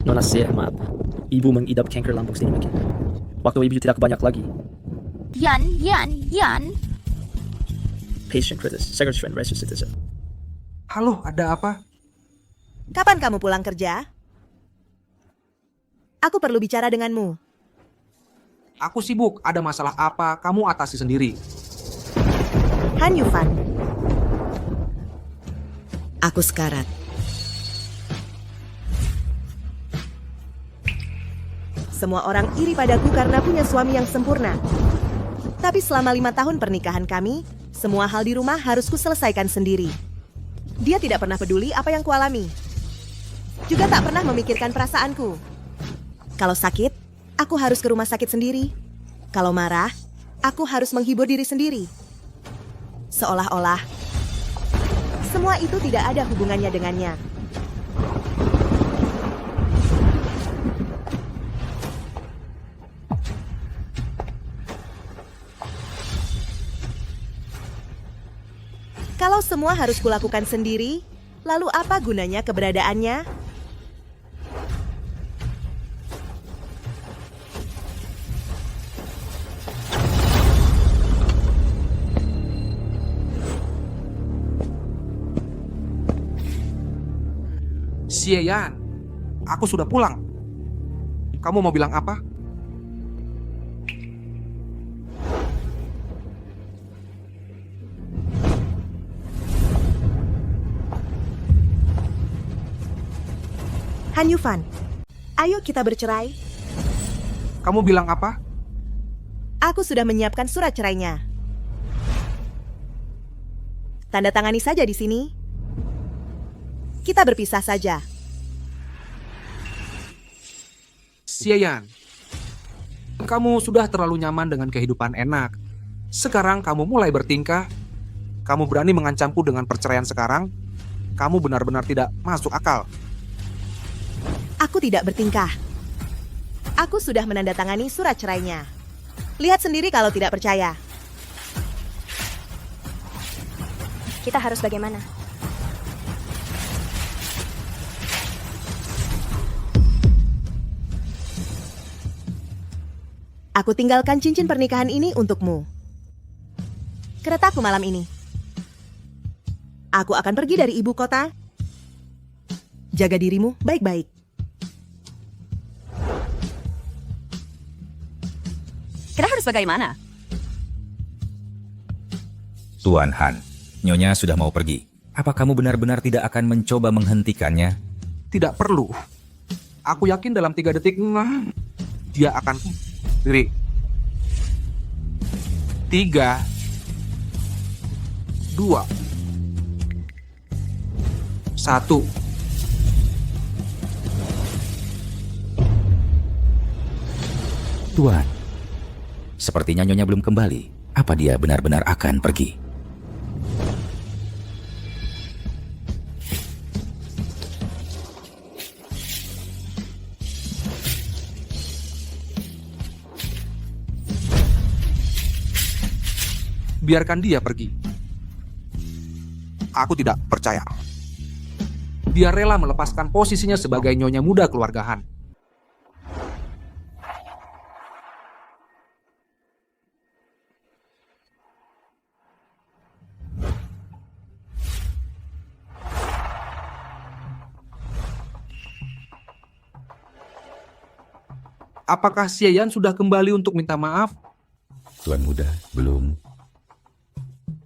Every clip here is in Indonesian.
Nona saya, maaf. Ibu mengidap kanker lambung sedikit. Waktu ibu tidak banyak lagi. Yan. Patient kritis, secretary resuscitation. Halo, ada apa? Kapan kamu pulang kerja? Aku perlu bicara denganmu. Aku sibuk, ada masalah apa, kamu atasi sendiri. Han Yufan. Aku sekarat. Semua orang iri padaku karena punya suami yang sempurna. Tapi selama 5 tahun pernikahan kami, semua hal di rumah harus kuselesaikan sendiri. Dia tidak pernah peduli apa yang kualami. Juga tak pernah memikirkan perasaanku. Kalau sakit, aku harus ke rumah sakit sendiri. Kalau marah, aku harus menghibur diri sendiri. Seolah-olah semua itu tidak ada hubungannya dengannya. Kalau semua harus kulakukan sendiri, lalu apa gunanya keberadaannya? Xie Yan, aku sudah pulang. Kamu mau bilang apa? Han Yufan, ayo kita bercerai. Kamu bilang apa? Aku sudah menyiapkan surat cerainya. Tanda tangani saja di sini. Kita berpisah saja. Xie Yan, kamu sudah terlalu nyaman dengan kehidupan enak. Sekarang kamu mulai bertingkah. Kamu berani mengancamku dengan perceraian sekarang? Kamu benar-benar tidak masuk akal. Aku tidak bertingkah. Aku sudah menandatangani surat cerainya. Lihat sendiri kalau tidak percaya. Kita harus bagaimana? Aku tinggalkan cincin pernikahan ini untukmu. Keretaku malam ini. Aku akan pergi dari ibu kota. Jaga dirimu baik-baik. Kita harus bagaimana? Tuan Han, Nyonya sudah mau pergi. Apa kamu benar-benar tidak akan mencoba menghentikannya? Tidak perlu. Aku yakin dalam 3 detik, dia akan diri. 3, 2, 1. Tuan, sepertinya Nyonya belum kembali. Apa dia benar-benar akan pergi? Biarkan dia pergi. Aku tidak percaya. Dia rela melepaskan posisinya sebagai nyonya muda keluarga Han. Apakah Xie Yan sudah kembali untuk minta maaf? Tuan Muda, belum.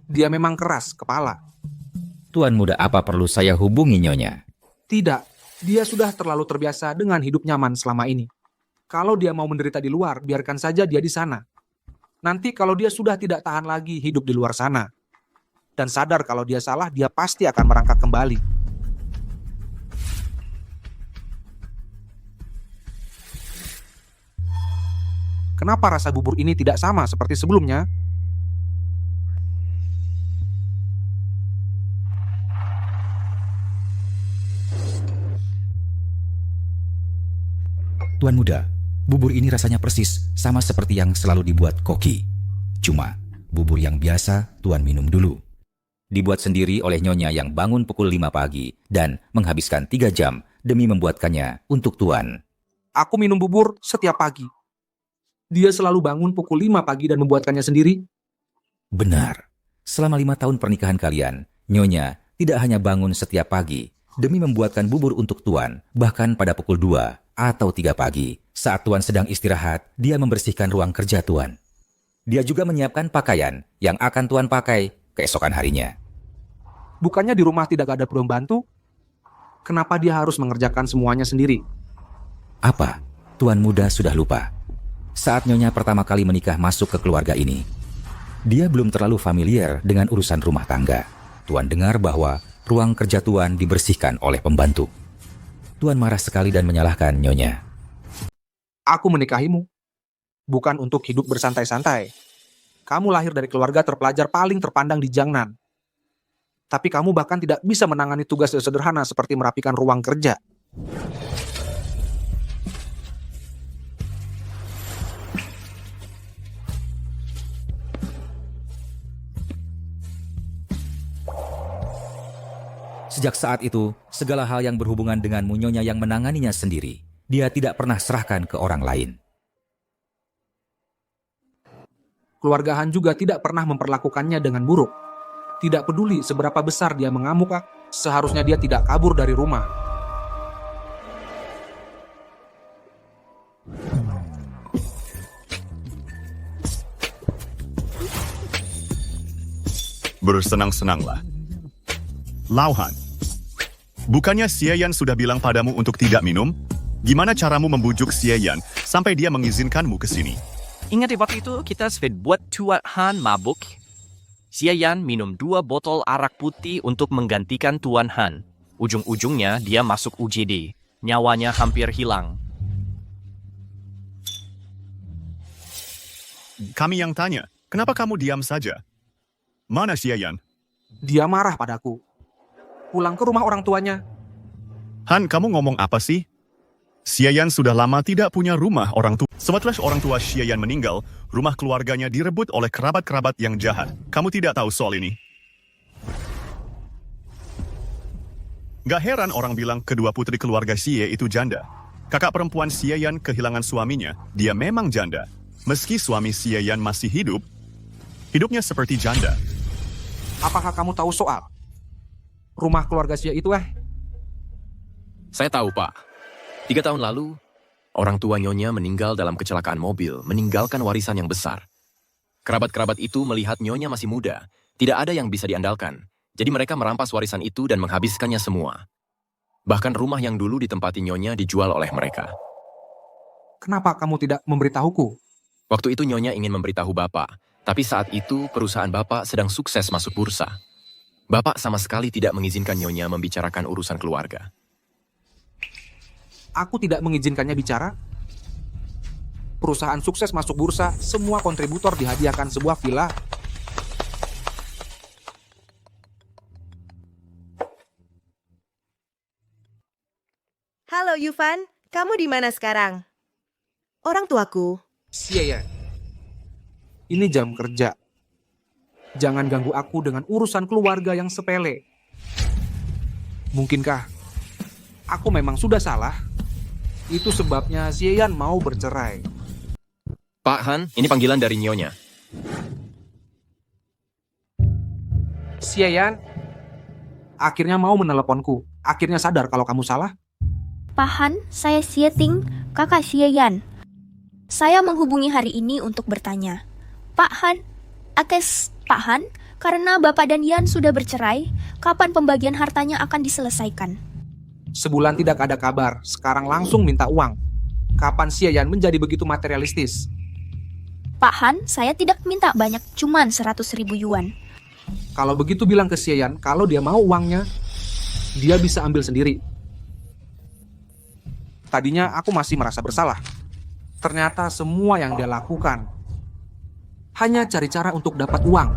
Dia memang keras kepala. Tuan Muda, apa perlu saya hubungi Nyonya? Tidak, dia sudah terlalu terbiasa dengan hidup nyaman selama ini. Kalau dia mau menderita di luar, biarkan saja dia di sana. Nanti kalau dia sudah tidak tahan lagi hidup di luar sana, dan sadar kalau dia salah, dia pasti akan merangkak kembali. Kenapa rasa bubur ini tidak sama seperti sebelumnya? Tuan Muda, bubur ini rasanya persis sama seperti yang selalu dibuat Koki. Cuma, bubur yang biasa Tuan minum dulu. Dibuat sendiri oleh Nyonya yang bangun pukul 5 pagi dan menghabiskan 3 jam demi membuatkannya untuk Tuan. Aku minum bubur setiap pagi. Dia selalu bangun pukul 5 pagi dan membuatkannya sendiri. Benar. Selama 5 tahun pernikahan kalian, Nyonya tidak hanya bangun setiap pagi demi membuatkan bubur untuk Tuan, bahkan pada pukul 2 atau 3 pagi, saat Tuan sedang istirahat, dia membersihkan ruang kerja Tuan. Dia juga menyiapkan pakaian yang akan Tuan pakai keesokan harinya. Bukannya di rumah tidak ada pembantu? Kenapa dia harus mengerjakan semuanya sendiri? Apa? Tuan muda sudah lupa. Saat Nyonya pertama kali menikah masuk ke keluarga ini, dia belum terlalu familiar dengan urusan rumah tangga. Tuan dengar bahwa ruang kerja Tuan dibersihkan oleh pembantu. Tuan marah sekali dan menyalahkan Nyonya. Aku menikahimu, bukan untuk hidup bersantai-santai. Kamu lahir dari keluarga terpelajar paling terpandang di Jiangnan. Tapi kamu bahkan tidak bisa menangani tugas sederhana seperti merapikan ruang kerja. Sejak saat itu, segala hal yang berhubungan denganmu Nyonya yang menanganinya sendiri. Dia tidak pernah serahkan ke orang lain. Keluarga Han juga tidak pernah memperlakukannya dengan buruk. Tidak peduli seberapa besar dia mengamuk, seharusnya dia tidak kabur dari rumah. Bersenang-senanglah. Lauhan, bukannya Xie Yan sudah bilang padamu untuk tidak minum? Gimana caramu membujuk Xie Yan sampai dia mengizinkanmu ke sini? Ingat di waktu itu kita sudah buat Tuan Han mabuk. Xie Yan minum 2 botol arak putih untuk menggantikan Tuan Han. Ujung-ujungnya dia masuk UGD. Nyawanya hampir hilang. Kami yang tanya, kenapa kamu diam saja? Mana Xie Yan? Dia marah padaku. Pulang ke rumah orang tuanya. Han, kamu ngomong apa sih? Xie Yan sudah lama tidak punya rumah orang tua. Setelah orang tua Xie Yan meninggal, rumah keluarganya direbut oleh kerabat-kerabat yang jahat. Kamu tidak tahu soal ini? Gak heran orang bilang kedua putri keluarga Xie itu janda. Kakak perempuan Xie Yan kehilangan suaminya, dia memang janda. Meski suami Xie Yan masih hidup, hidupnya seperti janda. Apakah kamu tahu soal rumah keluarga Xie itu? Saya tahu, Pak. 3 tahun lalu, orang tua Nyonya meninggal dalam kecelakaan mobil, meninggalkan warisan yang besar. Kerabat-kerabat itu melihat Nyonya masih muda, tidak ada yang bisa diandalkan. Jadi mereka merampas warisan itu dan menghabiskannya semua. Bahkan rumah yang dulu ditempati Nyonya dijual oleh mereka. Kenapa kamu tidak memberitahuku? Waktu itu Nyonya ingin memberitahu Bapak, tapi saat itu perusahaan Bapak sedang sukses masuk bursa. Bapak sama sekali tidak mengizinkan Nyonya membicarakan urusan keluarga. Aku tidak mengizinkannya bicara. Perusahaan sukses masuk bursa, semua kontributor dihadiahkan sebuah villa. Halo Yufan, kamu di mana sekarang? Orang tuaku. Xie Yan, ini jam kerja. Jangan ganggu aku dengan urusan keluarga yang sepele. Mungkinkah aku memang sudah salah? Itu sebabnya Xie Yan mau bercerai. Pak Han, ini panggilan dari Nyonya. Xie Yan, akhirnya mau meneleponku. Akhirnya sadar kalau kamu salah. Pak Han, saya Xie Ting, kakak Xie Yan. Saya menghubungi hari ini untuk bertanya. Pak Han, Pak Han, karena Bapak dan Yan sudah bercerai, kapan pembagian hartanya akan diselesaikan? Sebulan tidak ada kabar, sekarang langsung minta uang. Kapan Xie Yan menjadi begitu materialistis? Pak Han, saya tidak minta banyak, cuman 100.000 yuan. Kalau begitu bilang ke Xie Yan, kalau dia mau uangnya, dia bisa ambil sendiri. Tadinya aku masih merasa bersalah. Ternyata semua yang dia lakukan hanya cari cara untuk dapat uang.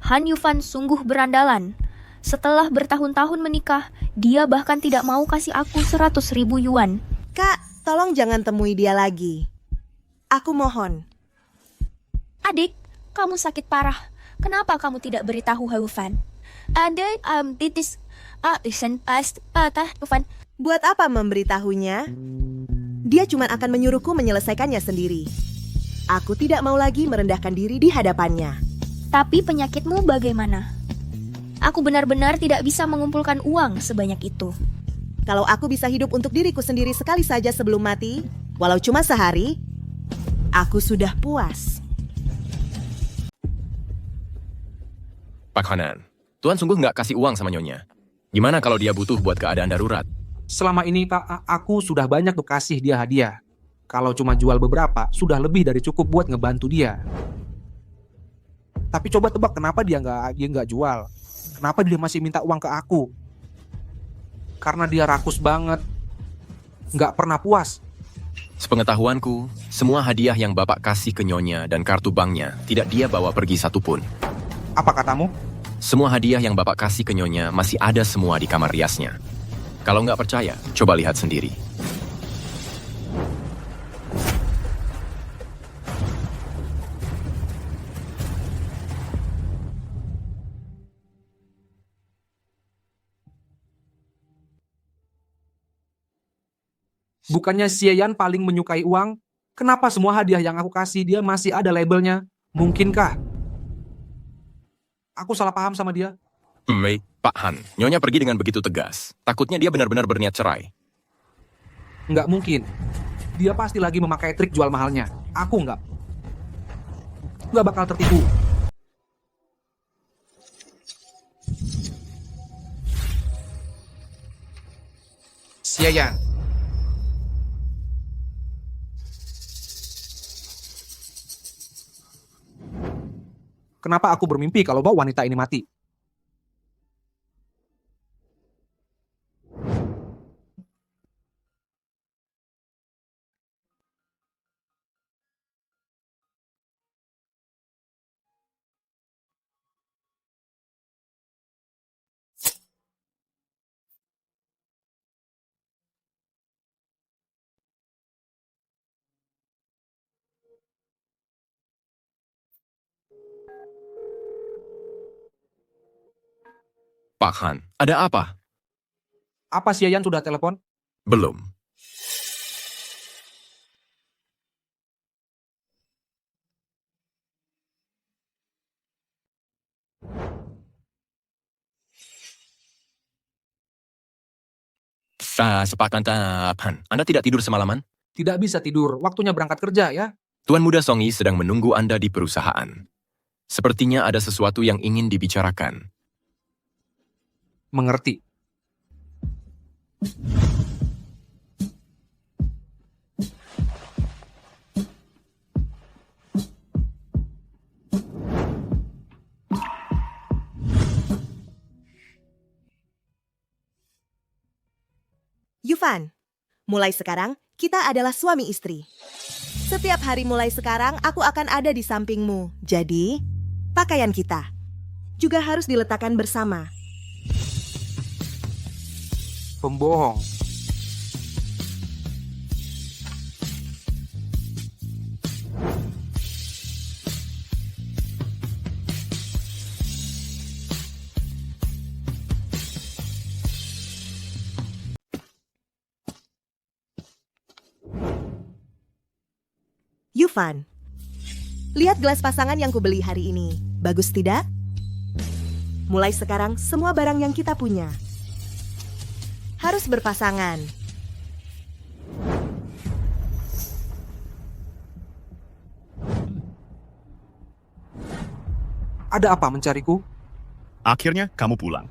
Han Yufan sungguh berandalan. Setelah bertahun-tahun menikah, dia bahkan tidak mau kasih aku 100.000 yuan. Kak, tolong jangan temui dia lagi. Aku mohon. Adik, kamu sakit parah. Kenapa kamu tidak beritahu Yufan? Listen past, Tufan. Buat apa memberitahunya? Dia cuma akan menyuruhku menyelesaikannya sendiri. Aku tidak mau lagi merendahkan diri di hadapannya. Tapi penyakitmu bagaimana? Aku benar-benar tidak bisa mengumpulkan uang sebanyak itu. Kalau aku bisa hidup untuk diriku sendiri sekali saja sebelum mati, walau cuma sehari, aku sudah puas. Pak Hanan, Tuan sungguh nggak kasih uang sama Nyonya. Gimana kalau dia butuh buat keadaan darurat? Selama ini aku sudah banyak tuh kasih dia hadiah. Kalau cuma jual beberapa, sudah lebih dari cukup buat ngebantu dia. Tapi coba tebak kenapa dia nggak jual? Kenapa dia masih minta uang ke aku? Karena dia rakus banget, nggak pernah puas. Sepengetahuanku, semua hadiah yang Bapak kasih ke Nyonya dan kartu banknya tidak dia bawa pergi satupun. Apa katamu? Semua hadiah yang Bapak kasih ke Nyonya masih ada semua di kamar riasnya. Kalau nggak percaya, coba lihat sendiri. Bukannya Xie Yan paling menyukai uang? Kenapa semua hadiah yang aku kasih dia masih ada labelnya? Mungkinkah aku salah paham sama dia? Baik, Pak Han. Nyonya pergi dengan begitu tegas. Takutnya dia benar-benar berniat cerai. Nggak mungkin. Dia pasti lagi memakai trik jual mahalnya. Aku nggak bakal tertipu. Xie Yan. Kenapa aku bermimpi kalau bahwa wanita ini mati? Pak Han, ada apa? Apa Xie Yan sudah telepon? Belum. Sepakat, Han. Anda tidak tidur semalaman? Tidak bisa tidur. Waktunya berangkat kerja ya. Tuan Muda Songi sedang menunggu Anda di perusahaan. Sepertinya ada sesuatu yang ingin dibicarakan. Mengerti. Yufan, mulai sekarang kita adalah suami istri. Setiap hari mulai sekarang aku akan ada di sampingmu. Jadi, pakaian kita juga harus diletakkan bersama. Pembohong. Yufan, lihat gelas pasangan yang kubeli hari ini. Bagus tidak? Mulai sekarang semua barang yang kita punya harus berpasangan. Ada apa mencariku? Akhirnya kamu pulang.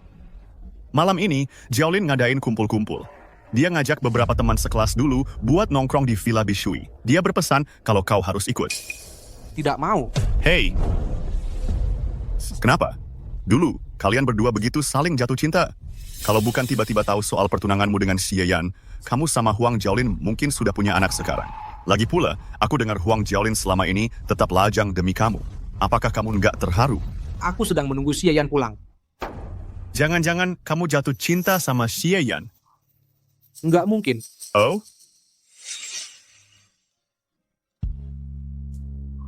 Malam ini, Jiaolin ngadain kumpul-kumpul. Dia ngajak beberapa teman sekelas dulu buat nongkrong di Villa Bishui. Dia berpesan kalau kau harus ikut. Tidak mau. Hei! Kenapa? Dulu, kalian berdua begitu saling jatuh cinta. Kalau bukan tiba-tiba tahu soal pertunanganmu dengan Xie Yan, kamu sama Huang Jiaolin mungkin sudah punya anak sekarang. Lagi pula, aku dengar Huang Jiaolin selama ini tetap lajang demi kamu. Apakah kamu nggak terharu? Aku sedang menunggu Xie Yan pulang. Jangan-jangan kamu jatuh cinta sama Xie Yan? Nggak mungkin. Oh?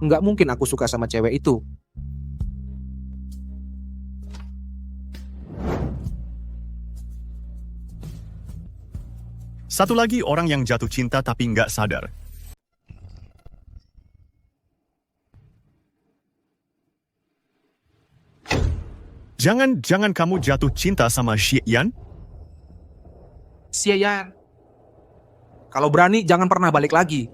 Nggak mungkin aku suka sama cewek itu. Satu lagi orang yang jatuh cinta tapi nggak sadar. Jangan kamu jatuh cinta sama Xie Yan? Xie Yan, kalau berani jangan pernah balik lagi.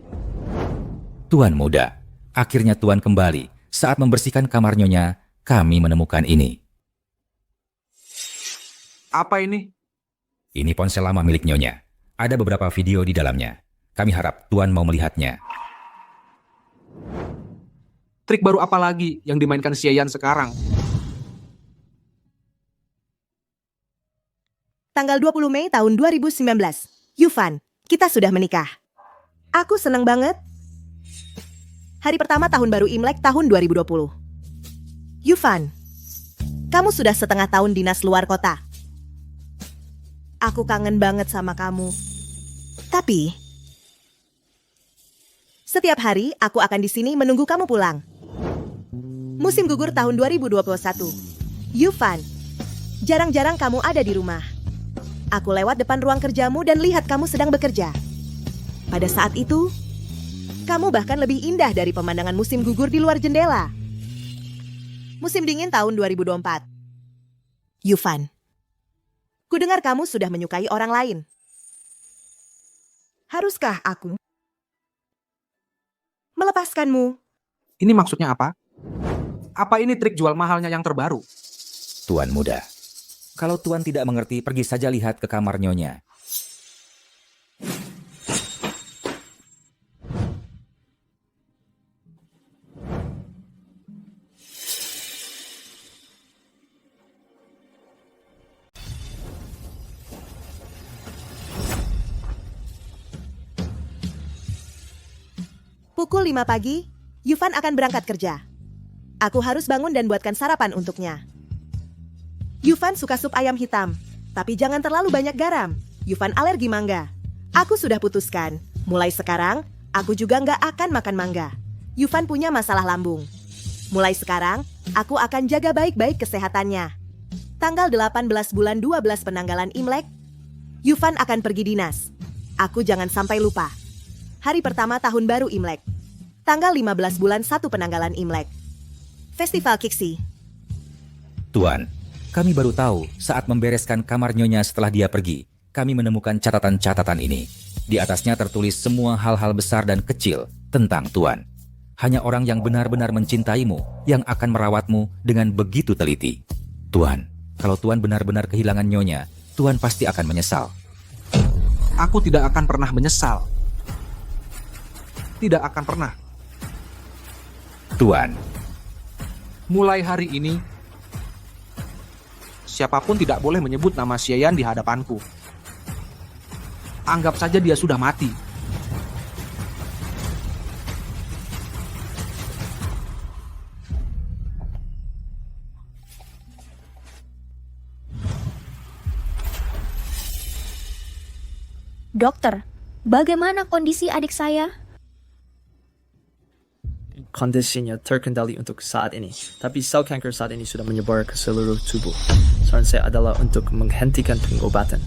Tuan muda, akhirnya Tuan kembali. Saat membersihkan kamar Nyonya, kami menemukan ini. Apa ini? Ini ponsel lama milik Nyonya. Ada beberapa video di dalamnya. Kami harap Tuan mau melihatnya. Trik baru apa lagi yang dimainkan Xie Yan sekarang? Tanggal 20 Mei tahun 2019. Yufan, kita sudah menikah. Aku senang banget. Hari pertama tahun baru Imlek tahun 2020. Yufan, kamu sudah setengah tahun dinas luar kota. Aku kangen banget sama kamu. Tapi, setiap hari aku akan di sini menunggu kamu pulang. Musim gugur tahun 2021. Yufan, jarang-jarang kamu ada di rumah. Aku lewat depan ruang kerjamu dan lihat kamu sedang bekerja. Pada saat itu, kamu bahkan lebih indah dari pemandangan musim gugur di luar jendela. Musim dingin tahun 2024. Yufan, kudengar kamu sudah menyukai orang lain. Haruskah aku melepaskanmu? Ini maksudnya apa? Apa ini trik jual mahalnya yang terbaru? Tuan muda, kalau Tuan tidak mengerti, pergi saja lihat ke kamar Nyonya. Pukul 5 pagi, Yufan akan berangkat kerja. Aku harus bangun dan buatkan sarapan untuknya. Yufan suka sup ayam hitam, tapi jangan terlalu banyak garam. Yufan alergi mangga. Aku sudah putuskan, mulai sekarang, aku juga nggak akan makan mangga. Yufan punya masalah lambung. Mulai sekarang, aku akan jaga baik-baik kesehatannya. Tanggal 18 bulan 12 penanggalan Imlek, Yufan akan pergi dinas. Aku jangan sampai lupa. Hari pertama tahun baru Imlek. Tanggal 15 bulan 1 penanggalan Imlek. Festival Kiksi. Tuan, kami baru tahu saat membereskan kamar Nyonya setelah dia pergi, kami menemukan catatan-catatan ini. Di atasnya tertulis semua hal-hal besar dan kecil tentang Tuan. Hanya orang yang benar-benar mencintaimu yang akan merawatmu dengan begitu teliti. Tuan, kalau Tuan benar-benar kehilangan Nyonya, Tuan pasti akan menyesal. Aku tidak akan pernah menyesal. Tidak akan pernah. Tuan, Mulai hari ini, siapapun tidak boleh menyebut nama Xie Yan di hadapanku. Anggap saja dia sudah mati. Dokter, bagaimana kondisi adik saya? Kondisinya terkendali untuk saat ini, tapi sel kanker saat ini sudah menyebar ke seluruh tubuh. Saran saya adalah untuk menghentikan pengobatan.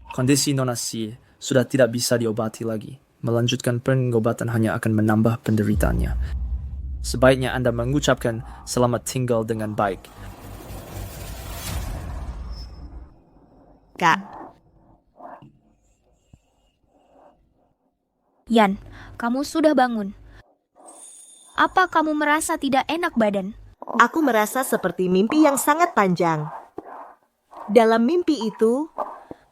Kondisi Nona Xie sudah tidak bisa diobati lagi. Melanjutkan pengobatan hanya akan menambah penderitaannya. Sebaiknya Anda mengucapkan selamat tinggal dengan baik. Kak, Yan, kamu sudah bangun. Apa kamu merasa tidak enak badan? aku merasa seperti mimpi yang sangat panjang. Dalam mimpi itu,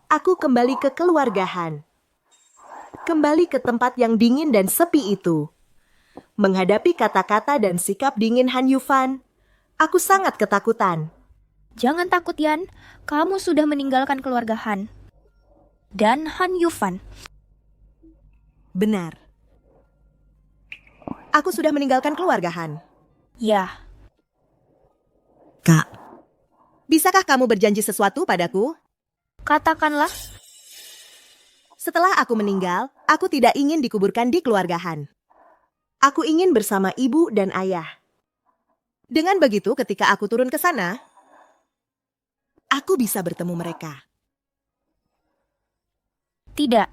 aku kembali ke keluargahan. Kembali ke tempat yang dingin dan sepi itu. Menghadapi kata-kata dan sikap dingin Han Yufan, aku sangat ketakutan. Jangan takut, Yan. Kamu sudah meninggalkan keluarga Han. Dan Han Yufan. Benar. Aku sudah meninggalkan keluarga Han. Ya, Kak, bisakah kamu berjanji sesuatu padaku? katakanlah. Setelah aku meninggal, aku tidak ingin dikuburkan di keluarga Han. Aku ingin bersama ibu dan ayah. Dengan begitu, ketika aku turun ke sana, aku bisa bertemu mereka. Tidak.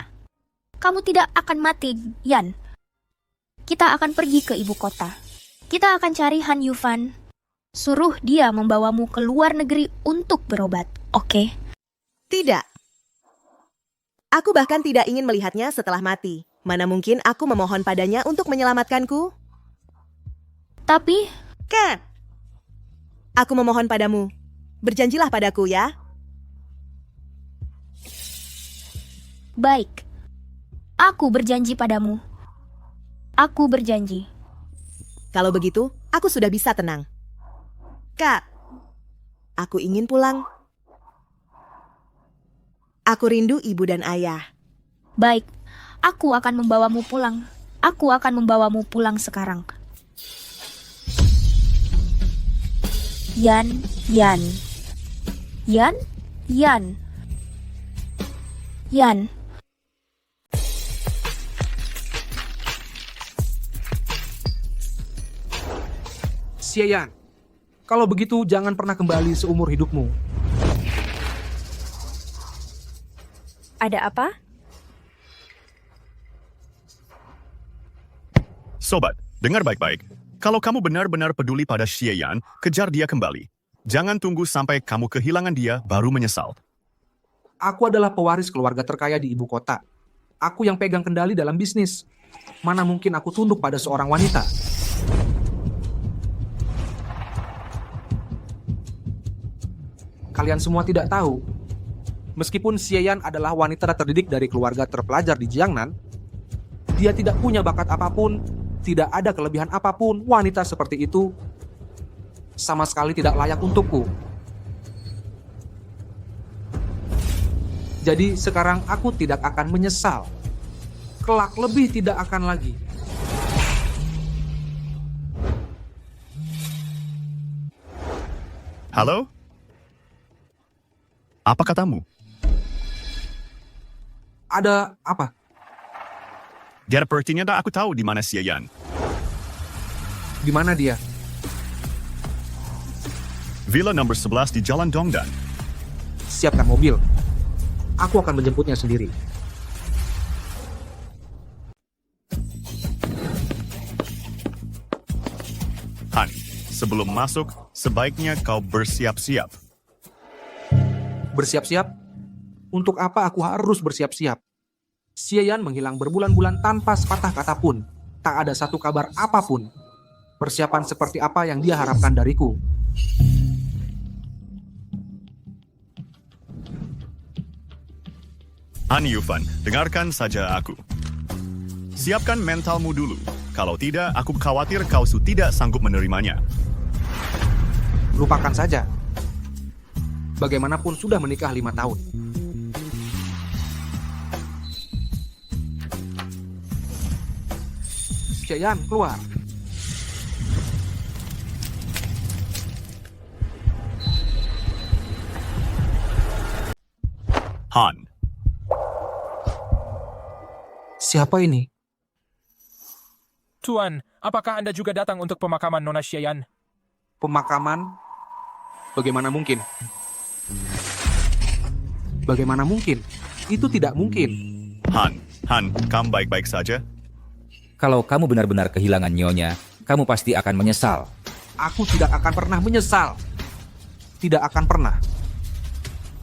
Kamu tidak akan mati, Yan. Kita akan pergi ke ibu kota. Kita akan cari Han Yufan. Suruh dia membawamu ke luar negeri untuk berobat, oke? Tidak. Aku bahkan tidak ingin melihatnya setelah mati. Mana mungkin aku memohon padanya untuk menyelamatkanku? Tapi, Kat, aku memohon padamu. Berjanjilah padaku ya. baik. Aku berjanji padamu. Aku berjanji. Kalau begitu, aku sudah bisa tenang. Kak, aku ingin pulang. Aku rindu ibu dan ayah. Baik, aku akan membawamu pulang. Aku akan membawamu pulang sekarang. Yan, Yan. Yan, Yan. Yan. Xie Yan, kalau begitu jangan pernah kembali seumur hidupmu. Ada apa? Sobat, dengar baik-baik. Kalau kamu benar-benar peduli pada Xie Yan, kejar dia kembali. Jangan tunggu sampai kamu kehilangan dia baru menyesal. Aku adalah pewaris keluarga terkaya di ibu kota. Aku yang pegang kendali dalam bisnis. Mana mungkin aku tunduk pada seorang wanita? Kalian semua tidak tahu, meskipun Xie Yan adalah wanita terdidik dari keluarga terpelajar di Jiangnan, dia tidak punya bakat apapun, tidak ada kelebihan apapun. Wanita seperti itu sama sekali tidak layak untukku. Jadi sekarang aku tidak akan menyesal. Kelak lebih tidak akan lagi. Halo? Apa katamu? Ada apa? Dia ternyata aku tahu di mana Xie Yan. Di mana dia? Villa nomor 11 di Jalan Dongdan. Siapkan mobil. Aku akan menjemputnya sendiri. Han, sebelum masuk, sebaiknya kau bersiap-siap. Bersiap-siap? Untuk apa aku harus bersiap-siap? Xie Yan menghilang berbulan-bulan tanpa sepatah kata pun. Tak ada satu kabar apapun. Persiapan seperti apa yang dia harapkan dariku? Han Yufan, dengarkan saja aku. Siapkan mentalmu dulu. Kalau tidak, aku khawatir kau tidak sanggup menerimanya. Lupakan saja. Bagaimanapun sudah menikah 5 tahun. Xie Yan, keluar. Han, Siapa ini? Tuan, apakah Anda juga datang untuk pemakaman Nona Xie Yan? Pemakaman? Bagaimana mungkin? Bagaimana mungkin? Itu tidak mungkin. Han, kamu baik-baik saja? Kalau kamu benar-benar kehilangan Nyonya, kamu pasti akan menyesal. Aku tidak akan pernah menyesal. Tidak akan pernah.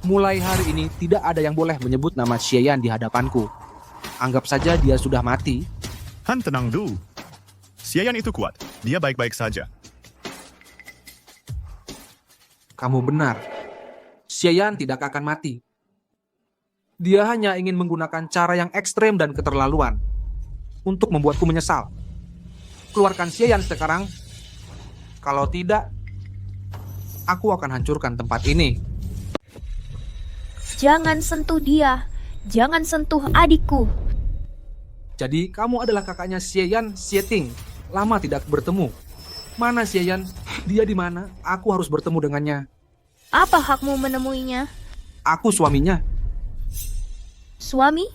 Mulai hari ini tidak ada yang boleh menyebut nama Xie Yan di hadapanku. Anggap saja dia sudah mati. Han, tenang dulu. Xie Yan itu kuat. Dia baik-baik saja. Kamu benar. Xie Yan tidak akan mati. Dia hanya ingin menggunakan cara yang ekstrem dan keterlaluan untuk membuatku menyesal. Keluarkan Xie Yan sekarang. Kalau tidak, aku akan hancurkan tempat ini. Jangan sentuh dia. Jangan sentuh adikku. Jadi kamu adalah kakaknya Xie Yan, Xie Ting. Lama tidak bertemu. Mana Xie Yan? Dia di mana? Aku harus bertemu dengannya. Apa hakmu menemuinya? Aku suaminya. Suami?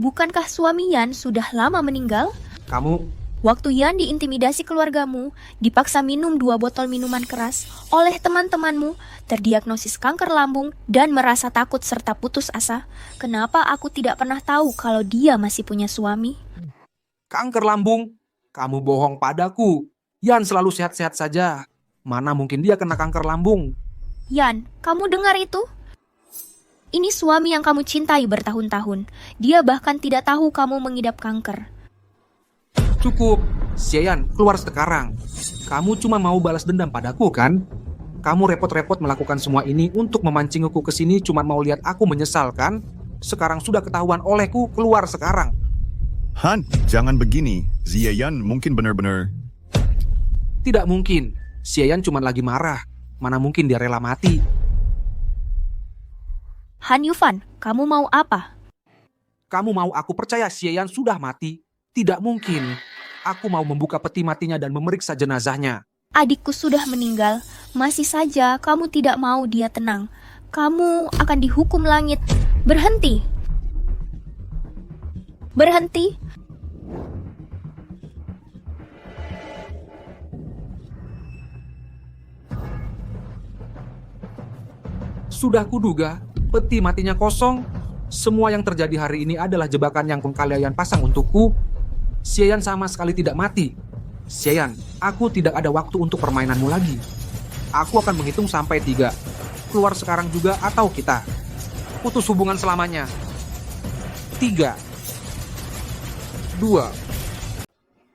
Bukankah suami Yan sudah lama meninggal? Kamu Waktu Yan diintimidasi keluargamu, dipaksa minum 2 botol minuman keras oleh teman-temanmu, terdiagnosis kanker lambung, dan merasa takut serta putus asa, kenapa aku tidak pernah tahu kalau dia masih punya suami? Kanker lambung? Kamu bohong padaku. Yan selalu sehat-sehat saja. Mana mungkin dia kena kanker lambung? Yan, kamu dengar itu? Ini suami yang kamu cintai bertahun-tahun. Dia bahkan tidak tahu kamu mengidap kanker. Cukup. Xieyan, keluar sekarang. Kamu cuma mau balas dendam padaku, kan? Kamu repot-repot melakukan semua ini untuk memancing aku ke sini cuma mau lihat aku menyesal, kan? Sekarang sudah ketahuan olehku, keluar sekarang. Han, jangan begini. Xieyan mungkin benar-benar... Tidak mungkin. Xieyan cuma lagi marah. Mana mungkin dia rela mati. Han Yufan, kamu mau apa? Kamu mau aku percaya Xieyan sudah mati? Tidak mungkin. Aku mau membuka peti matinya dan memeriksa jenazahnya. Adikku sudah meninggal. Masih saja kamu tidak mau dia tenang. Kamu akan dihukum langit. Berhenti. Berhenti. Sudah kuduga, peti matinya kosong. Semua yang terjadi hari ini adalah jebakan yang kalian pasang untukku. Xieyan sama sekali tidak mati. Xieyan, aku tidak ada waktu untuk permainanmu lagi. Aku akan menghitung sampai 3. Keluar sekarang juga atau kita putus hubungan selamanya. 3, 2,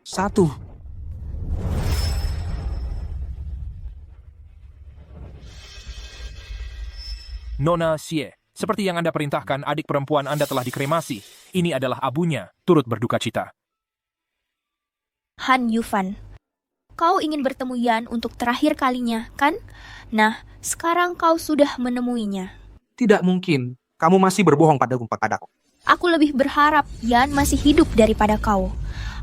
1. Nona Xie, seperti yang Anda perintahkan, adik perempuan Anda telah dikremasi. Ini adalah abunya, turut berduka cita. Han Yufan, kau ingin bertemu Yan untuk terakhir kalinya, kan? Nah, sekarang kau sudah menemuinya. Tidak mungkin. Kamu masih berbohong padaku, Pak. Aku lebih berharap Yan masih hidup daripada kau.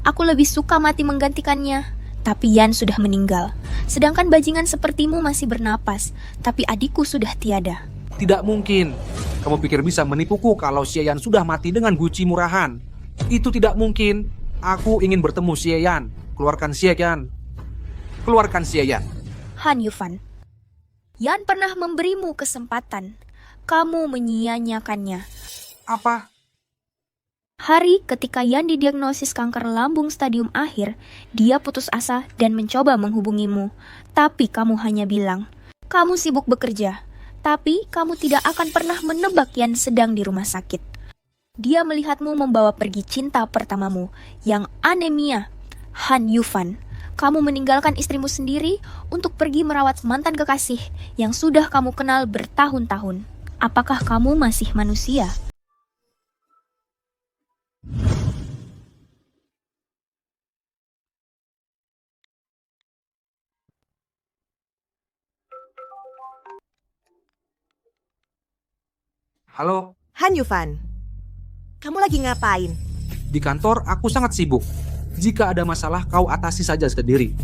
Aku lebih suka mati menggantikannya. Tapi Yan sudah meninggal. Sedangkan bajingan sepertimu masih bernapas. Tapi adikku sudah tiada. Tidak mungkin. Kamu pikir bisa menipuku kalau Xieyan sudah mati dengan guci murahan? Itu tidak mungkin. Aku ingin bertemu Xieyan. Keluarkan Xieyan. Keluarkan Xieyan. Han Yufan, Yan pernah memberimu kesempatan. Kamu menyia-nyiakannya. Apa? Hari ketika Yan didiagnosis kanker lambung stadium akhir, dia putus asa dan mencoba menghubungimu. Tapi kamu hanya bilang, kamu sibuk bekerja. Tapi kamu tidak akan pernah menebak Yan sedang di rumah sakit. Dia melihatmu membawa pergi cinta pertamamu, yang anemia. Han Yufan, kamu meninggalkan istrimu sendiri untuk pergi merawat mantan kekasih yang sudah kamu kenal bertahun-tahun. Apakah kamu masih manusia? Halo, Han Yufan, kamu lagi ngapain? di kantor aku sangat sibuk. Jika ada masalah, kau atasi saja sendiri.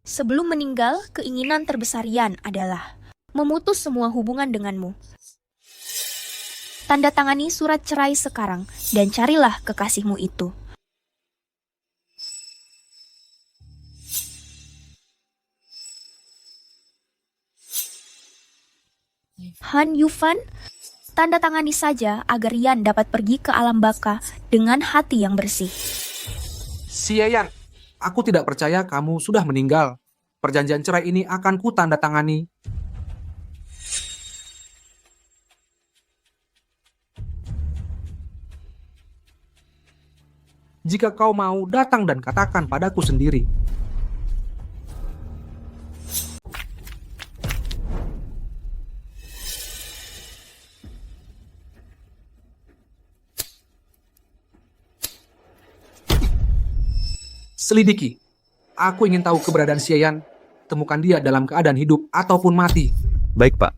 Sebelum meninggal, keinginan terbesar Yan adalah memutus semua hubungan denganmu. Tanda tangani surat cerai sekarang dan carilah kekasihmu itu. Han Yufan, tanda tangani saja agar Yan dapat pergi ke alam baka dengan hati yang bersih. Xieyan, aku tidak percaya kamu sudah meninggal. Perjanjian cerai ini akan ku tanda tangani. Jika kau mau, datang dan katakan padaku sendiri. Selidiki. Aku ingin tahu keberadaan Xieyan. Temukan dia dalam keadaan hidup ataupun mati. Baik, Pak.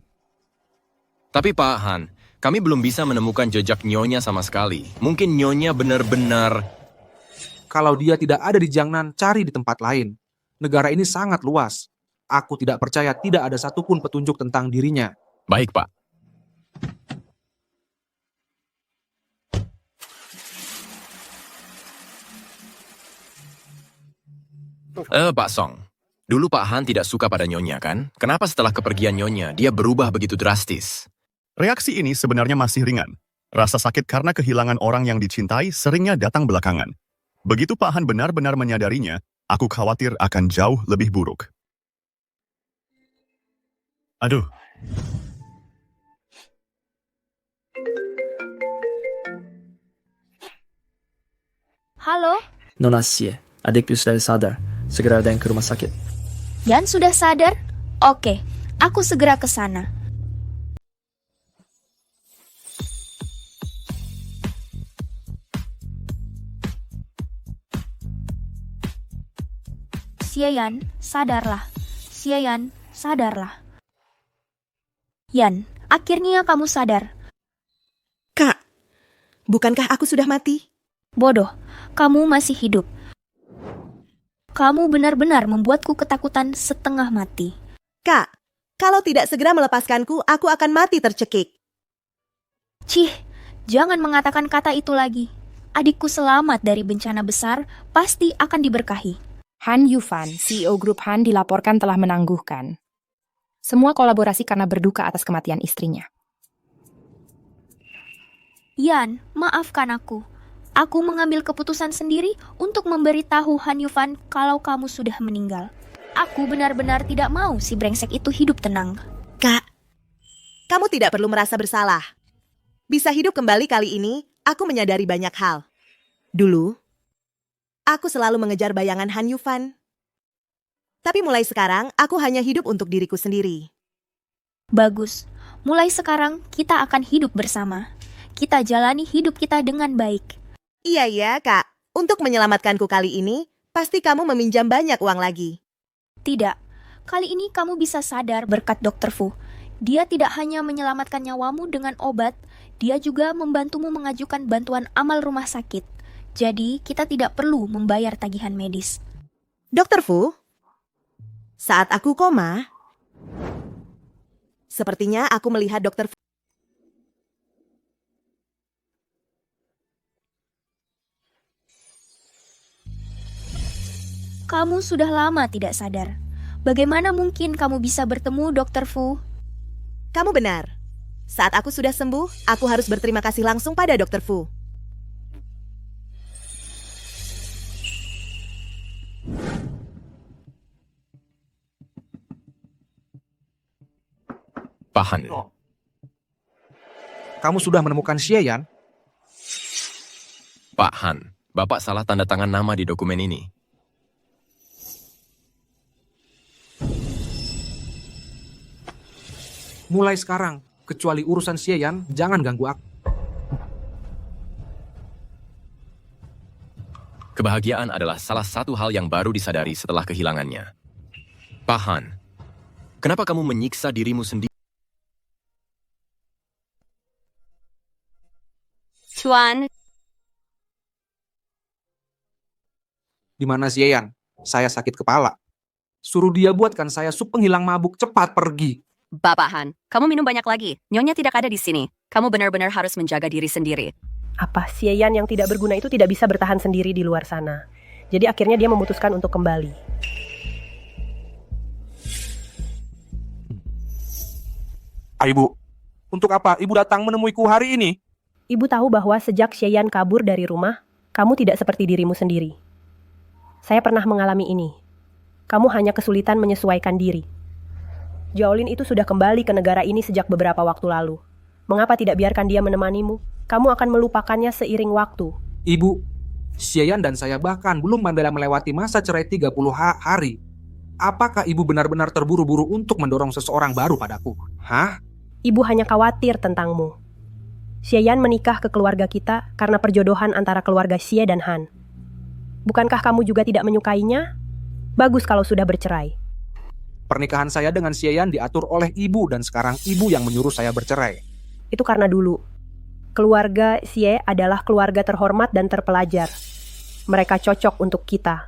Tapi Pak Han, Kami belum bisa menemukan jejak Nyonya sama sekali. Mungkin Nyonya benar-benar... Kalau dia tidak ada di Jiangnan, cari di tempat lain. Negara ini sangat luas. Aku tidak percaya tidak ada satupun petunjuk tentang dirinya. Baik, Pak. Pak Song. Dulu Pak Han tidak suka pada Nyonya, kan? Kenapa setelah kepergian Nyonya, dia berubah begitu drastis? Reaksi ini sebenarnya masih ringan. Rasa sakit karena kehilangan orang yang dicintai seringnya datang belakangan. Begitu Pak Han benar-benar menyadarinya, aku khawatir akan jauh lebih buruk. Aduh. Halo, Nona Xie, adikku sudah sadar. Segera ada yang ke rumah sakit. Yan sudah sadar? Oke, aku segera ke sana. Xie-yan, sadarlah. Xie-yan, sadarlah. Yan, akhirnya kamu sadar. Kak, bukankah aku sudah mati? Bodoh, kamu masih hidup. Kamu benar-benar membuatku ketakutan setengah mati. Kak, kalau tidak segera melepaskanku, aku akan mati tercekik. Cih, jangan mengatakan kata itu lagi. Adikku selamat dari bencana besar, pasti akan diberkahi. Han Yufan, CEO grup Han, dilaporkan telah menangguhkan. Semua kolaborasi karena berduka atas kematian istrinya. Yan, maafkan aku. Aku mengambil keputusan sendiri untuk memberitahu Han Yufan kalau kamu sudah meninggal. Aku benar-benar tidak mau si brengsek itu hidup tenang. Kak, kamu tidak perlu merasa bersalah. Bisa hidup kembali kali ini, aku menyadari banyak hal. Dulu, aku selalu mengejar bayangan Han Yufan. Tapi mulai sekarang, aku hanya hidup untuk diriku sendiri. Bagus. Mulai sekarang, kita akan hidup bersama. Kita jalani hidup kita dengan baik. Iya, Kak. Untuk menyelamatkanku kali ini, pasti kamu meminjam banyak uang lagi. Tidak. Kali ini kamu bisa sadar berkat Dr. Fu. Dia tidak hanya menyelamatkan nyawamu dengan obat, dia juga membantumu mengajukan bantuan amal rumah sakit. Jadi, kita tidak perlu membayar tagihan medis. Dr. Fu, saat aku koma, sepertinya aku melihat Dr. Fu. Kamu sudah lama tidak sadar. Bagaimana mungkin kamu bisa bertemu Dr. Fu? Kamu benar. Saat aku sudah sembuh, aku harus berterima kasih langsung pada Dr. Fu. Pak Han. Kamu sudah menemukan Xie-yan? Pak Han, Bapak salah tanda tangan nama di dokumen ini. Mulai sekarang, kecuali urusan Xie-yan, jangan ganggu aku. Kebahagiaan adalah salah satu hal yang baru disadari setelah kehilangannya. Pak Han, kenapa kamu menyiksa dirimu sendiri? Tuan, Di mana Xie-yan? Saya sakit kepala. Suruh dia buatkan saya sup penghilang mabuk, cepat pergi. Bapak Han, kamu minum banyak lagi. Nyonya tidak ada di sini. Kamu benar-benar harus menjaga diri sendiri. Apa Xie-yan yang tidak berguna itu tidak bisa bertahan sendiri di luar sana. Jadi akhirnya dia memutuskan untuk kembali. Ibu, untuk apa ibu datang menemuiku hari ini? Ibu tahu bahwa sejak Xie-yan kabur dari rumah, kamu tidak seperti dirimu sendiri. Saya pernah mengalami ini. Kamu hanya kesulitan menyesuaikan diri. Jolin itu sudah kembali ke negara ini sejak beberapa waktu lalu. Mengapa tidak biarkan dia menemanimu? Kamu akan melupakannya seiring waktu. Ibu, Xie-yan dan saya bahkan belum melewati masa cerai 30 hari. Apakah ibu benar-benar terburu-buru untuk mendorong seseorang baru padaku? Hah? Ibu hanya khawatir tentangmu. Xie-yan menikah ke keluarga kita karena perjodohan antara keluarga Xie dan Han. Bukankah kamu juga tidak menyukainya? Bagus kalau sudah bercerai. Pernikahan saya dengan Xie-yan diatur oleh ibu dan sekarang ibu yang menyuruh saya bercerai. Itu karena dulu keluarga Xie adalah keluarga terhormat dan terpelajar. Mereka cocok untuk kita.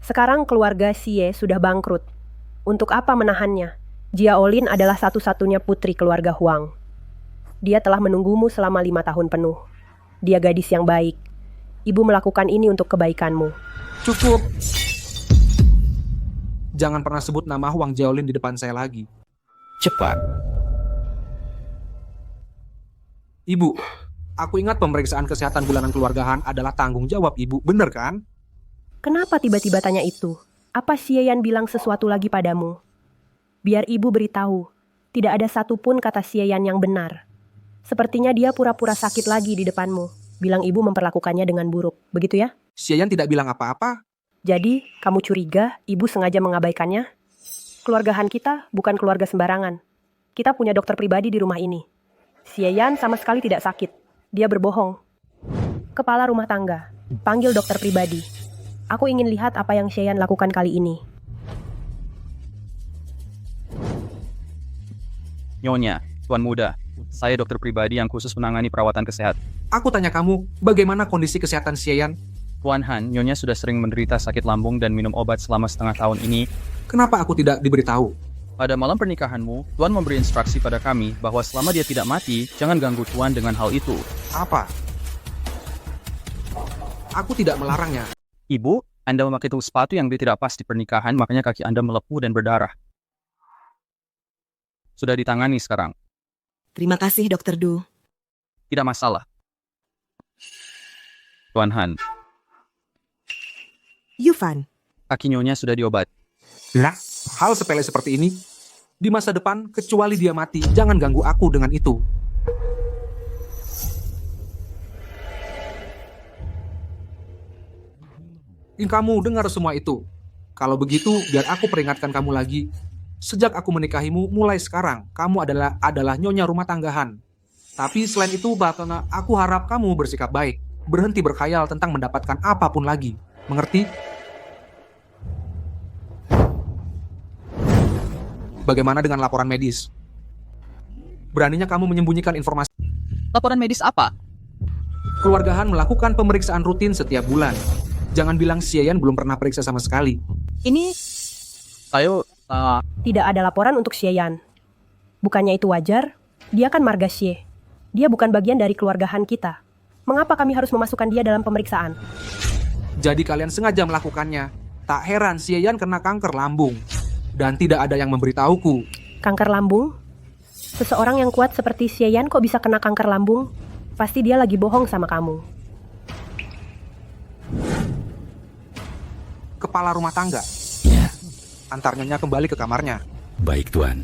Sekarang keluarga Xie sudah bangkrut. Untuk apa menahannya? Jiaolin adalah satu-satunya putri keluarga Huang. Dia telah menunggumu selama 5 tahun penuh. Dia gadis yang baik. Ibu melakukan ini untuk kebaikanmu. Cukup. Jangan pernah sebut nama Huang Jiaolin di depan saya lagi. Cepat. Ibu, aku ingat pemeriksaan kesehatan bulanan keluarga Han adalah tanggung jawab ibu, bener kan? Kenapa tiba-tiba tanya itu? Apa Xie Yan bilang sesuatu lagi padamu? Biar ibu beritahu. Tidak ada satupun kata Xie Yan yang benar. Sepertinya dia pura-pura sakit lagi di depanmu. Bilang ibu memperlakukannya dengan buruk. Begitu ya? Xie Yan tidak bilang apa-apa. Jadi, kamu curiga ibu sengaja mengabaikannya? Keluarga Han kita bukan keluarga sembarangan. Kita punya dokter pribadi di rumah ini. Xie Yan sama sekali tidak sakit. Dia berbohong. Kepala rumah tangga, panggil dokter pribadi. Aku ingin lihat apa yang Xie Yan lakukan kali ini. Nyonya, Tuan Muda, saya dokter pribadi yang khusus menangani perawatan kesehatan. Aku tanya kamu, bagaimana kondisi kesehatan Xie Yan? Tuan Han, Nyonya sudah sering menderita sakit lambung dan minum obat selama setengah tahun ini. Kenapa aku tidak diberitahu? Pada malam pernikahanmu, Tuan memberi instruksi pada kami bahwa selama dia tidak mati, jangan ganggu Tuan dengan hal itu. Apa? Aku tidak melarangnya. Ibu, Anda memakai sepatu yang tidak pas di pernikahan, makanya kaki Anda melepuh dan berdarah. Sudah ditangani sekarang. Terima kasih, Dokter Du. Tidak masalah. Tuan Han, Yufan, kaki Nyonya sudah diobat. Lah, hal sepele seperti ini. Di masa depan, kecuali dia mati, jangan ganggu aku dengan itu. Kamu dengar semua itu. Kalau begitu, biar aku peringatkan kamu lagi. Sejak aku menikahimu, mulai sekarang, kamu adalah nyonya rumah tanggahan. Tapi selain itu, bahkan aku harap kamu bersikap baik. Berhenti berkhayal tentang mendapatkan apapun lagi. Mengerti? Bagaimana dengan laporan medis? Beraninya kamu menyembunyikan informasi? Laporan medis apa? Keluarga Han melakukan pemeriksaan rutin setiap bulan. Jangan bilang Xie Yan belum pernah periksa sama sekali. Ini... Tidak ada laporan untuk Xie Yan. Bukannya itu wajar? Dia kan marga Xie. Dia bukan bagian dari keluarga Han kita. Mengapa kami harus memasukkan dia dalam pemeriksaan? Jadi kalian sengaja melakukannya. Tak heran Xie Yan kena kanker lambung. Dan tidak ada yang memberitahuku. Kanker lambung? Seseorang yang kuat seperti Xie Yan kok bisa kena kanker lambung? Pasti dia lagi bohong sama kamu. Kepala rumah tangga. Ya. Antar Nyonya kembali ke kamarnya. Baik, Tuan.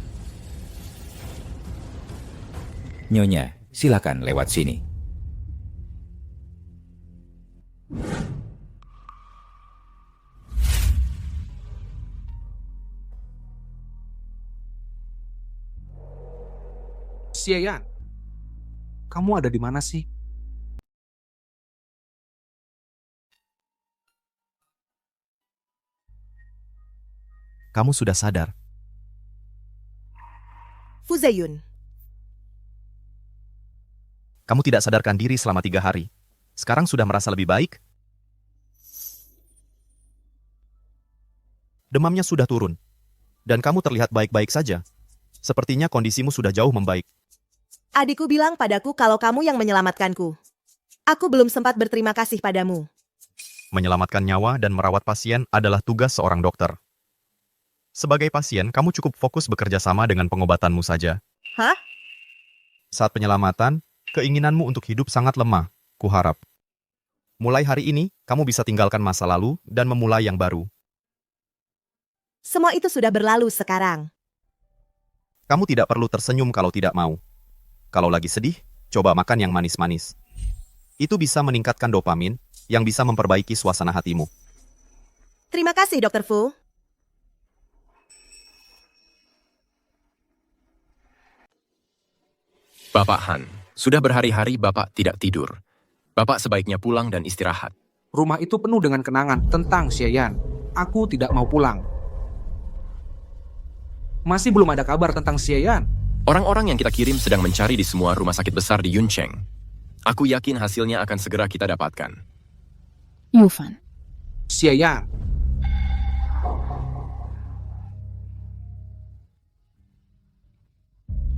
Nyonya, silakan lewat sini. Xie Yan, kamu ada di mana sih? Kamu sudah sadar. Fu Zeyun, Kamu tidak sadarkan diri selama 3 hari. Sekarang sudah merasa lebih baik? Demamnya sudah turun. Dan kamu terlihat baik-baik saja. Sepertinya kondisimu sudah jauh membaik. adikku bilang padaku kalau kamu yang menyelamatkanku. Aku belum sempat berterima kasih padamu. Menyelamatkan nyawa dan merawat pasien adalah tugas seorang dokter. Sebagai pasien, kamu cukup fokus bekerja sama dengan pengobatanmu saja. Hah? Saat penyelamatan, keinginanmu untuk hidup sangat lemah, kuharap. Mulai hari ini, kamu bisa tinggalkan masa lalu dan memulai yang baru. Semua itu sudah berlalu sekarang. Kamu tidak perlu tersenyum kalau tidak mau. Kalau lagi sedih, coba makan yang manis-manis. Itu bisa meningkatkan dopamin, yang bisa memperbaiki suasana hatimu. Terima kasih, Dr. Fu. Bapak Han, sudah berhari-hari Bapak tidak tidur. Bapak sebaiknya pulang dan istirahat. Rumah itu penuh dengan kenangan tentang Xie Yan. Aku tidak mau pulang. Masih belum ada kabar tentang Xie Yan. Orang-orang yang kita kirim sedang mencari di semua rumah sakit besar di Yuncheng. Aku yakin hasilnya akan segera kita dapatkan. Yufan, Xie Yan,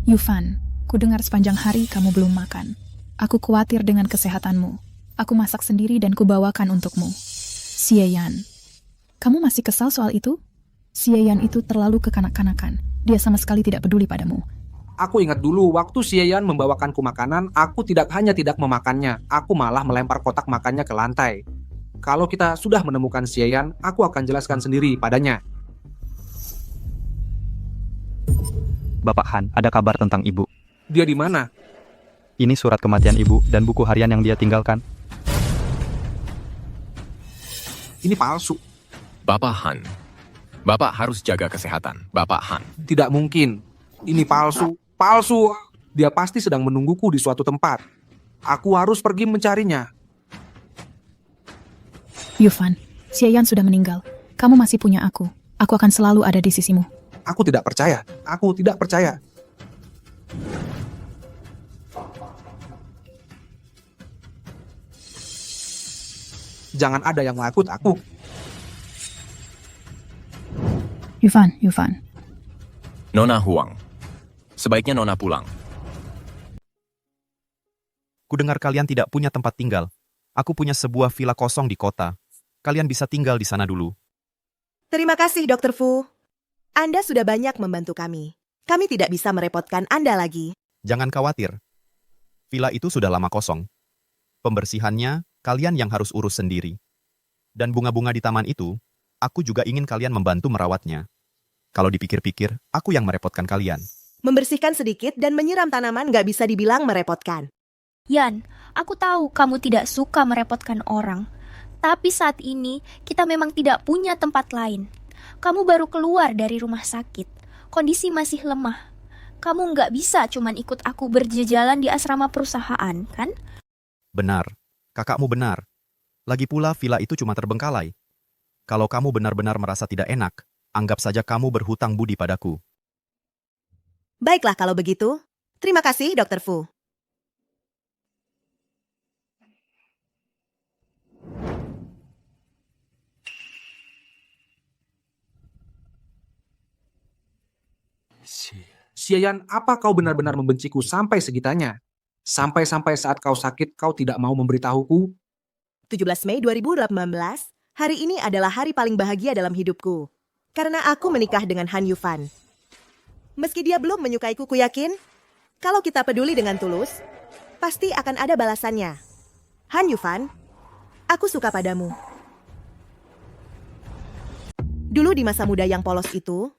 Yufan, ku dengar sepanjang hari kamu belum makan. Aku khawatir dengan kesehatanmu. Aku masak sendiri dan kubawakan untukmu. Xie Yan, kamu masih kesal soal itu? Xie Yan itu terlalu kekanak-kanakan. Dia sama sekali tidak peduli padamu. aku ingat dulu waktu Xie Yan membawakanku makanan, aku tidak hanya tidak memakannya, aku malah melempar kotak makannya ke lantai. Kalau kita sudah menemukan Xie Yan, aku akan jelaskan sendiri padanya. Bapak Han, ada kabar tentang ibu. Dia di mana? Ini surat kematian ibu dan buku harian yang dia tinggalkan. Ini palsu. Bapak Han, Bapak harus jaga kesehatan, Bapak Han. Tidak mungkin. Ini palsu. Palsu. Dia pasti sedang menungguku di suatu tempat. Aku harus pergi mencarinya. Yufan, Xie Yan sudah meninggal. Kamu masih punya aku. Aku akan selalu ada di sisimu. Aku tidak percaya. Aku tidak percaya. Jangan ada yang mengakut aku. Yufan. Nona Huang, sebaiknya Nona pulang. Kudengar kalian tidak punya tempat tinggal. Aku punya sebuah villa kosong di kota. Kalian bisa tinggal di sana dulu. Terima kasih, Dr. Fu. Anda sudah banyak membantu kami. Kami tidak bisa merepotkan Anda lagi. Jangan khawatir. Villa itu sudah lama kosong. Pembersihannya, kalian yang harus urus sendiri. Dan bunga-bunga di taman itu, aku juga ingin kalian membantu merawatnya. Kalau dipikir-pikir, aku yang merepotkan kalian. Membersihkan sedikit dan menyiram tanaman nggak bisa dibilang merepotkan. Yan, aku tahu kamu tidak suka merepotkan orang. Tapi saat ini, kita memang tidak punya tempat lain. Kamu baru keluar dari rumah sakit. Kondisi masih lemah. Kamu nggak bisa cuman ikut aku berjalan di asrama perusahaan, kan? Benar. Kakakmu benar. Lagi pula villa itu cuma terbengkalai. Kalau kamu benar-benar merasa tidak enak, anggap saja kamu berhutang budi padaku. Baiklah kalau begitu. Terima kasih, Dr. Fu. Xie Yan, apa kau benar-benar membenciku sampai segitanya? Sampai-sampai saat kau sakit, kau tidak mau memberitahuku? 17 Mei 2018, hari ini adalah hari paling bahagia dalam hidupku. Karena aku menikah dengan Han Yufan. Meski dia belum menyukaiku, ku yakin, kalau kita peduli dengan tulus, pasti akan ada balasannya. Han Yufan, aku suka padamu. Dulu di masa muda yang polos itu,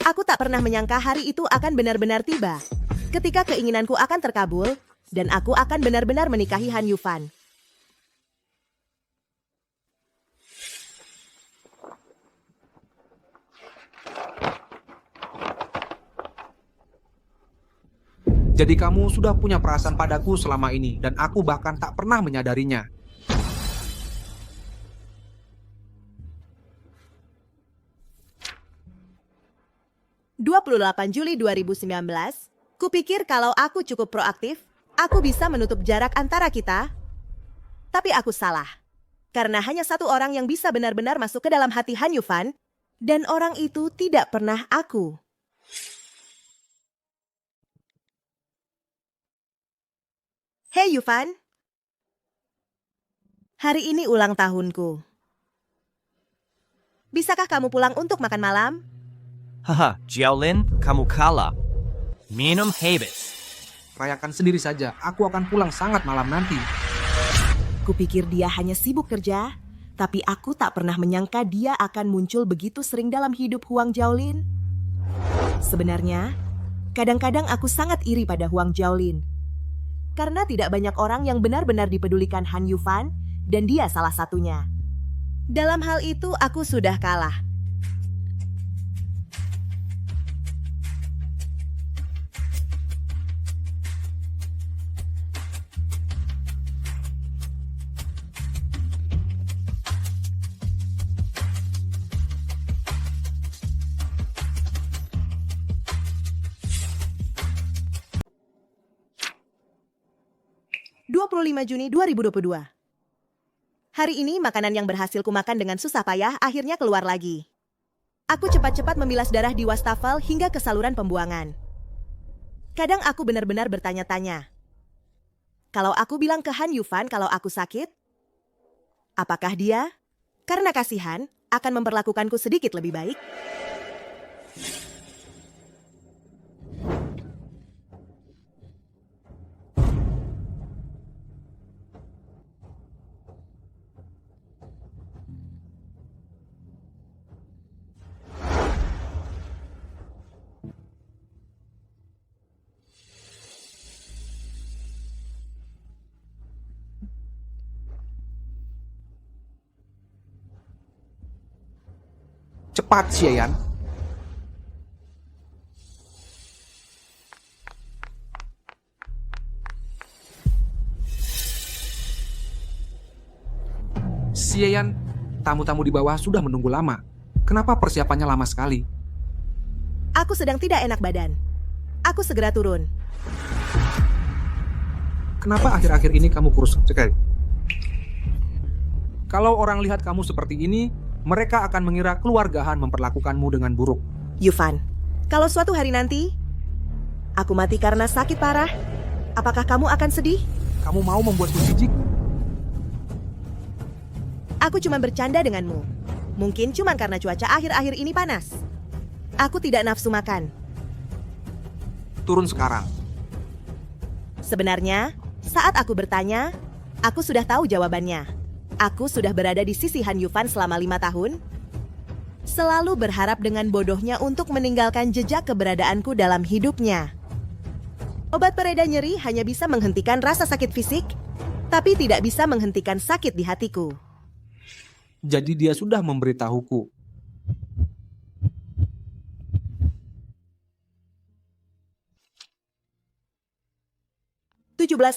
aku tak pernah menyangka hari itu akan benar-benar tiba. Ketika keinginanku akan terkabul, dan aku akan benar-benar menikahi Han Yufan. Jadi kamu sudah punya perasaan padaku selama ini, dan aku bahkan tak pernah menyadarinya. Juli 2019, kupikir kalau aku cukup proaktif, aku bisa menutup jarak antara kita. Tapi aku salah. Karena hanya satu orang yang bisa benar-benar masuk ke dalam hati Han Yufan, dan orang itu tidak pernah aku. Hei Yufan, hari ini ulang tahunku. Bisakah kamu pulang untuk makan malam? Haha, Jiaolin, kamu kalah. Minum habis. Rayakan sendiri saja, aku akan pulang sangat malam nanti. Kupikir dia hanya sibuk kerja, tapi aku tak pernah menyangka dia akan muncul begitu sering dalam hidup Huang Jiaolin. Sebenarnya, kadang-kadang aku sangat iri pada Huang Jiaolin. Karena tidak banyak orang yang benar-benar dipedulikan Han Yufan, dan dia salah satunya. Dalam hal itu, aku sudah kalah. 25 Juni 2022. Hari ini makanan yang berhasil kumakan dengan susah payah akhirnya keluar lagi. Aku cepat-cepat membilas darah di wastafel hingga ke saluran pembuangan. Kadang aku benar-benar bertanya-tanya. Kalau aku bilang ke Han Yufan kalau aku sakit, apakah dia, karena kasihan, akan memperlakukanku sedikit lebih baik? Cepat, Xie Yan. Xie Yan, tamu-tamu di bawah sudah menunggu lama. Kenapa persiapannya lama sekali? Aku sedang tidak enak badan. Aku segera turun. Kenapa akhir-akhir ini kamu kurus sekali? Kalau orang lihat kamu seperti ini, mereka akan mengira keluarga Han memperlakukanmu dengan buruk. Yufan, kalau suatu hari nanti aku mati karena sakit parah, apakah kamu akan sedih? Kamu mau membuatku jijik? Aku cuma bercanda denganmu. Mungkin cuma karena cuaca akhir-akhir ini panas. Aku tidak nafsu makan. Turun sekarang. Sebenarnya, saat aku bertanya, aku sudah tahu jawabannya. Aku sudah berada di sisi Han Yufan selama 5 tahun. Selalu berharap dengan bodohnya untuk meninggalkan jejak keberadaanku dalam hidupnya. Obat pereda nyeri hanya bisa menghentikan rasa sakit fisik, tapi tidak bisa menghentikan sakit di hatiku. Jadi dia sudah memberitahuku.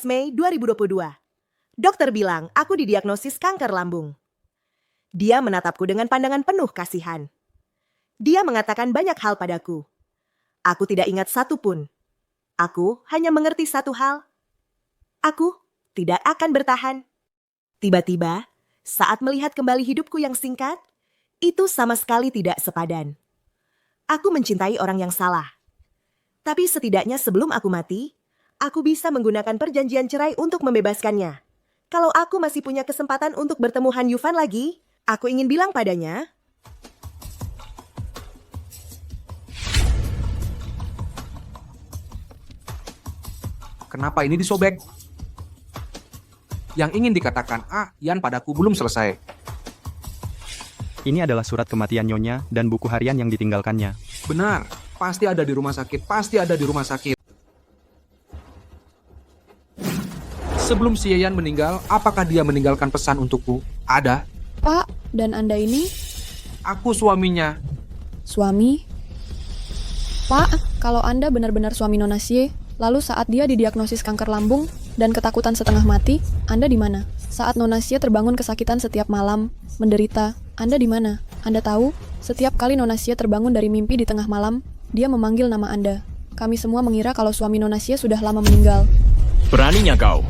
Mei 2022. Dokter bilang aku didiagnosis kanker lambung. Dia menatapku dengan pandangan penuh kasihan. Dia mengatakan banyak hal padaku. Aku tidak ingat satu pun. Aku hanya mengerti satu hal. Aku tidak akan bertahan. Tiba-tiba, saat melihat kembali hidupku yang singkat, itu sama sekali tidak sepadan. Aku mencintai orang yang salah. Tapi setidaknya sebelum aku mati, aku bisa menggunakan perjanjian cerai untuk membebaskannya. Kalau aku masih punya kesempatan untuk bertemu Han Yufan lagi, aku ingin bilang padanya, kenapa ini disobek? Yang ingin dikatakan Yan padaku belum selesai. Ini adalah surat kematian Nyonya dan buku harian yang ditinggalkannya. Benar, pasti ada di rumah sakit, pasti ada di rumah sakit. Sebelum Xie Yan meninggal, apakah dia meninggalkan pesan untukku? Ada. Pak, dan Anda ini? Aku suaminya. Suami? Pak, kalau Anda benar-benar suami Nona Xie, lalu saat dia didiagnosis kanker lambung dan ketakutan setengah mati, Anda di mana? Saat Nona Xie terbangun kesakitan setiap malam, menderita, Anda di mana? Anda tahu, setiap kali Nona Xie terbangun dari mimpi di tengah malam, dia memanggil nama Anda. Kami semua mengira kalau suami Nona Xie sudah lama meninggal. Beraninya kau?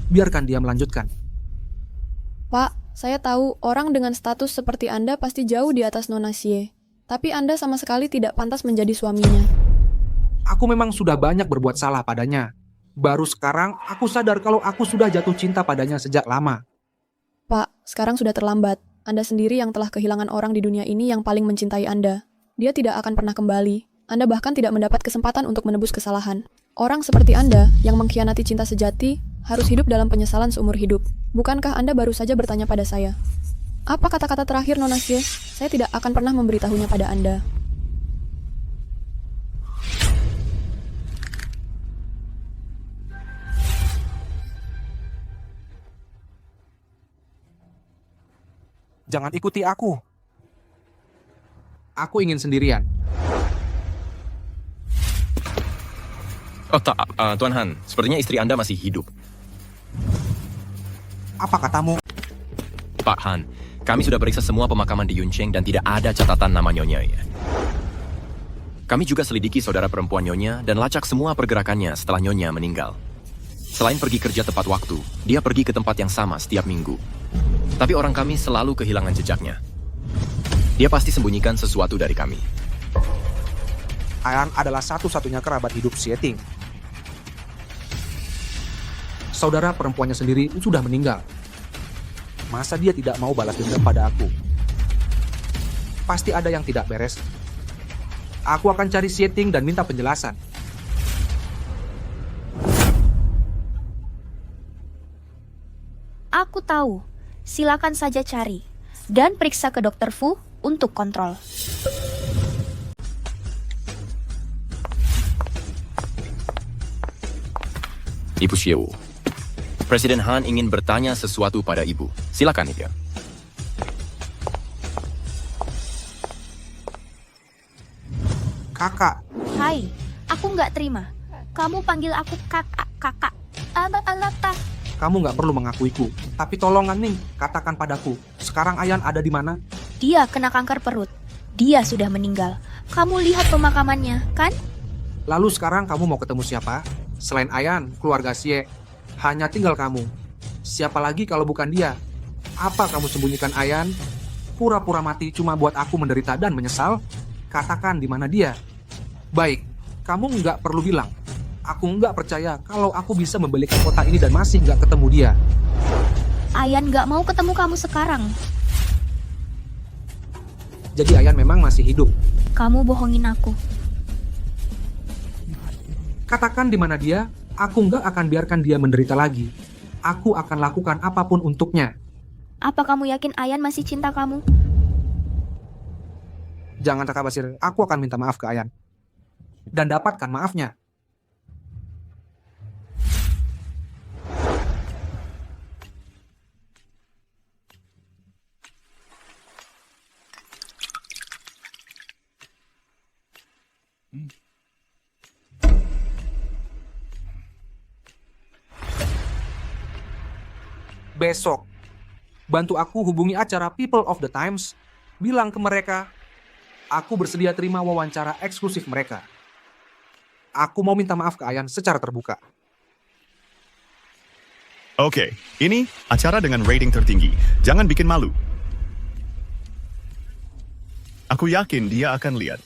Biarkan dia melanjutkan. Pak, saya tahu orang dengan status seperti Anda pasti jauh di atas Nona Xie. Tapi Anda sama sekali tidak pantas menjadi suaminya. Aku memang sudah banyak berbuat salah padanya. Baru sekarang aku sadar kalau aku sudah jatuh cinta padanya sejak lama. Pak, sekarang sudah terlambat. Anda sendiri yang telah kehilangan orang di dunia ini yang paling mencintai Anda. Dia tidak akan pernah kembali. Anda bahkan tidak mendapat kesempatan untuk menebus kesalahan. Orang seperti Anda yang mengkhianati cinta sejati harus hidup dalam penyesalan seumur hidup. Bukankah Anda baru saja bertanya pada saya? Apa kata-kata terakhir Nona Xie? Saya tidak akan pernah memberitahunya pada Anda. Jangan ikuti aku. Aku ingin sendirian. Oh tak, Tuan Han, sepertinya istri Anda masih hidup. Apa katamu? Pak Han, kami sudah periksa semua pemakaman di Yuncheng dan tidak ada catatan nama Nyonya. Ya. Kami juga selidiki saudara perempuan Nyonya dan lacak semua pergerakannya setelah Nyonya meninggal. Selain pergi kerja tepat waktu, dia pergi ke tempat yang sama setiap minggu. Tapi orang kami selalu kehilangan jejaknya. Dia pasti sembunyikan sesuatu dari kami. Ayan adalah satu-satunya kerabat hidup Xie Ting. Saudara perempuannya sendiri sudah meninggal. Masa dia tidak mau balas dendam pada aku? Pasti ada yang tidak beres. Aku akan cari Xie Ting dan minta penjelasan. Aku tahu. Silakan saja cari. Dan periksa ke Dr. Fu untuk kontrol. Ibu Xiao, Presiden Han ingin bertanya sesuatu pada Ibu. Silakan, Ida. Kakak. Hai, aku nggak terima. Kamu panggil aku kakak. Apa? Kamu nggak perlu mengakuiku. Tapi tolong Ning, katakan padaku, sekarang Ayan ada di mana? Dia kena kanker perut. Dia sudah meninggal. Kamu lihat pemakamannya, kan? Lalu sekarang kamu mau ketemu siapa? Selain Ayan, keluarga Xie, hanya tinggal kamu. Siapa lagi kalau bukan dia? Apa kamu sembunyikan Ayan? Pura-pura mati cuma buat aku menderita dan menyesal? Katakan di mana dia? Baik, kamu nggak perlu bilang. Aku nggak percaya kalau aku bisa membeli kota ini dan masih nggak ketemu dia. Ayan nggak mau ketemu kamu sekarang. Jadi Ayan memang masih hidup. Kamu bohongin aku. Katakan di mana dia, aku nggak akan biarkan dia menderita lagi. Aku akan lakukan apapun untuknya. Apa kamu yakin Ayan masih cinta kamu? Jangan Kakak Basir, aku akan minta maaf ke Ayan. Dan dapatkan maafnya. Besok, bantu aku hubungi acara People of the Times. Bilang ke mereka, aku bersedia terima wawancara eksklusif mereka. Aku mau minta maaf ke Ayan secara terbuka. Oke, ini acara dengan rating tertinggi. Jangan bikin malu. Aku yakin dia akan lihat.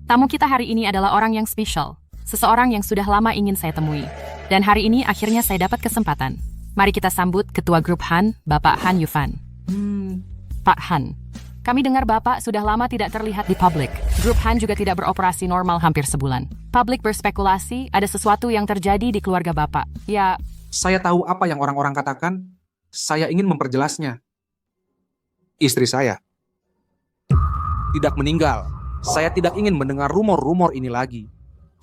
Tamu kita hari ini adalah orang yang spesial. Seseorang yang sudah lama ingin saya temui. Dan hari ini akhirnya saya dapat kesempatan. Mari kita sambut Ketua Grup Han, Bapak Han Yufan. Pak Han, kami dengar Bapak sudah lama tidak terlihat di publik. Grup Han juga tidak beroperasi normal hampir sebulan. Publik berspekulasi ada sesuatu yang terjadi di keluarga Bapak. Ya, saya tahu apa yang orang-orang katakan. Saya ingin memperjelasnya. Istri saya tidak meninggal. Saya tidak ingin mendengar rumor-rumor ini lagi.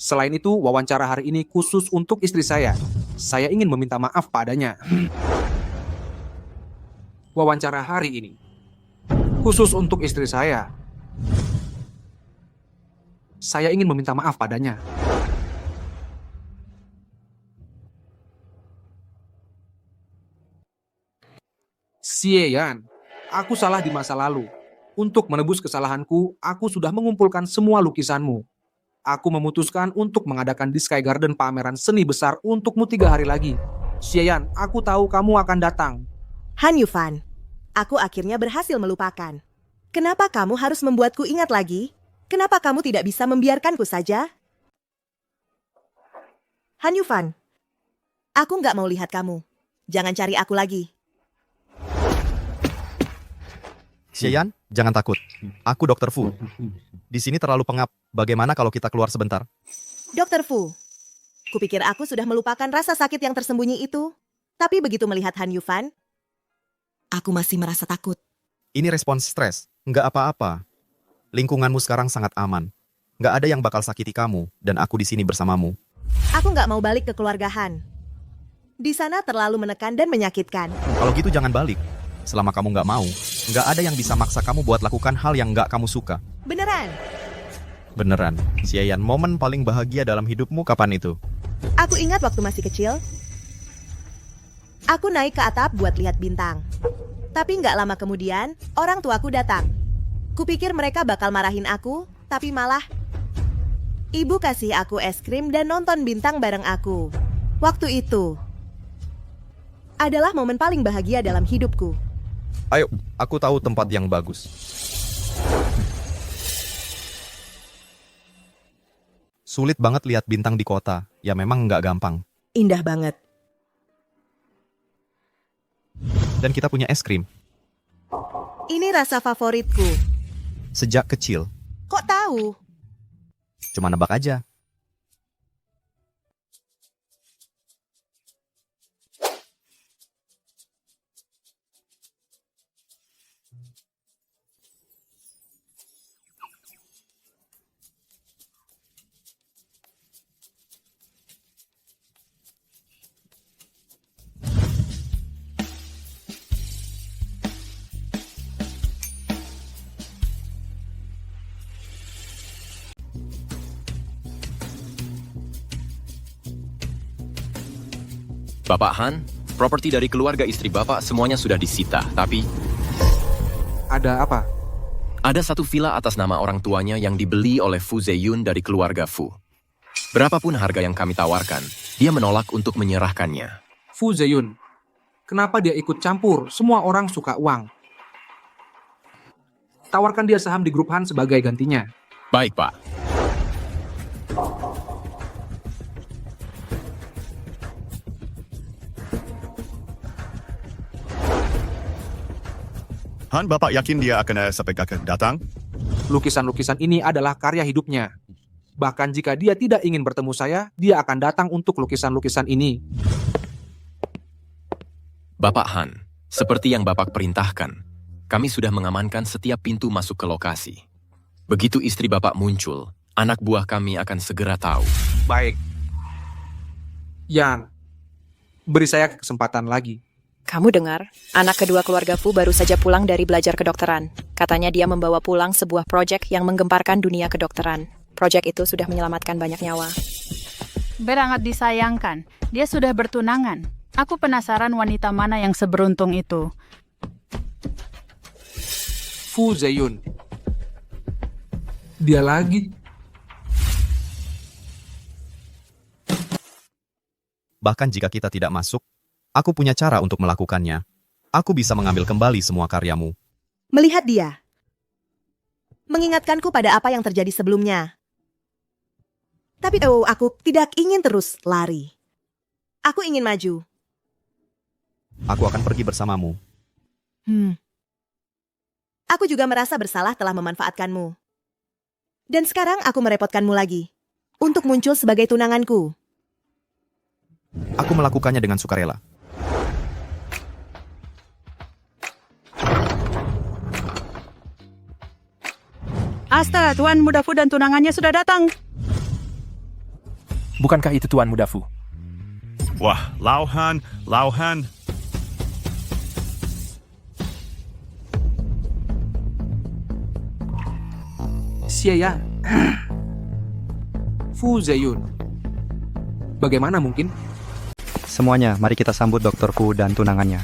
Selain itu, wawancara hari ini khusus untuk istri saya. Saya ingin meminta maaf padanya. Wawancara hari ini khusus untuk istri saya. Saya ingin meminta maaf padanya. Xie Yan, aku salah di masa lalu. Untuk menebus kesalahanku, aku sudah mengumpulkan semua lukisanmu. Aku memutuskan untuk mengadakan di Sky Garden pameran seni besar untukmu 3 hari lagi. Xie Yan, aku tahu kamu akan datang. Han Yufan, aku akhirnya berhasil melupakan. Kenapa kamu harus membuatku ingat lagi? Kenapa kamu tidak bisa membiarkanku saja? Han Yufan, aku nggak mau lihat kamu. Jangan cari aku lagi. Xie Yan, jangan takut. Aku Dr. Fu. Di sini terlalu pengap. Bagaimana kalau kita keluar sebentar? Dr. Fu, kupikir aku sudah melupakan rasa sakit yang tersembunyi itu. Tapi begitu melihat Han Yufan, aku masih merasa takut. Ini respons stres. Nggak apa-apa. Lingkunganmu sekarang sangat aman. Nggak ada yang bakal sakiti kamu, dan aku di sini bersamamu. Aku nggak mau balik ke keluarga Han. Di sana terlalu menekan dan menyakitkan. Kalau gitu jangan balik. Selama kamu nggak mau, nggak ada yang bisa maksa kamu buat lakukan hal yang nggak kamu suka. Beneran? Beneran. Xie Yan, momen paling bahagia dalam hidupmu kapan itu? Aku ingat waktu masih kecil. Aku naik ke atap buat lihat bintang. Tapi nggak lama kemudian, orang tuaku datang. Kupikir mereka bakal marahin aku, tapi malah ibu kasih aku es krim dan nonton bintang bareng aku. Waktu itu, adalah momen paling bahagia dalam hidupku. Ayo, aku tahu tempat yang bagus. Sulit banget lihat bintang di kota. Ya memang nggak gampang. Indah banget. Dan kita punya es krim. Ini rasa favoritku. Sejak kecil. Kok tahu? Cuma nebak aja. Bapak Han, properti dari keluarga istri Bapak semuanya sudah disita, tapi Ada apa? ada satu villa atas nama orang tuanya yang dibeli oleh Fu Zeyun dari keluarga Fu. Berapapun harga yang kami tawarkan, dia menolak untuk menyerahkannya. Fu Zeyun. Kenapa dia ikut campur? Semua orang suka uang. Tawarkan dia saham di grup Han sebagai gantinya. Baik, Pak. Han, Bapak yakin dia akan sampai datang? Lukisan-lukisan ini adalah karya hidupnya. Bahkan jika dia tidak ingin bertemu saya, dia akan datang untuk lukisan-lukisan ini. Bapak Han, seperti yang Bapak perintahkan, kami sudah mengamankan setiap pintu masuk ke lokasi. Begitu istri Bapak muncul, anak buah kami akan segera tahu. Baik. Yan, beri saya kesempatan lagi. Kamu dengar? Anak kedua keluarga Fu baru saja pulang dari belajar kedokteran. Katanya dia membawa pulang sebuah proyek yang menggemparkan dunia kedokteran. Proyek itu sudah menyelamatkan banyak nyawa. Sangat disayangkan. Dia sudah bertunangan. Aku penasaran wanita mana yang seberuntung itu. Fu Zeyun. Dia lagi. Bahkan jika kita tidak masuk, aku punya cara untuk melakukannya. Aku bisa mengambil kembali semua karyamu. Melihat dia. Mengingatkanku pada apa yang terjadi sebelumnya. Tapi aku tidak ingin terus lari. Aku ingin maju. Aku akan pergi bersamamu. Aku juga merasa bersalah telah memanfaatkanmu. Dan sekarang aku merepotkanmu lagi. Untuk muncul sebagai tunanganku. Aku melakukannya dengan sukarela. Astaga, Tuan Muda Fu dan tunangannya sudah datang. Bukankah itu Tuan Muda Fu? Wah, Lauhan. Xie Fu Zeyun. Bagaimana mungkin? Semuanya, mari kita sambut Dr. Fu dan tunangannya.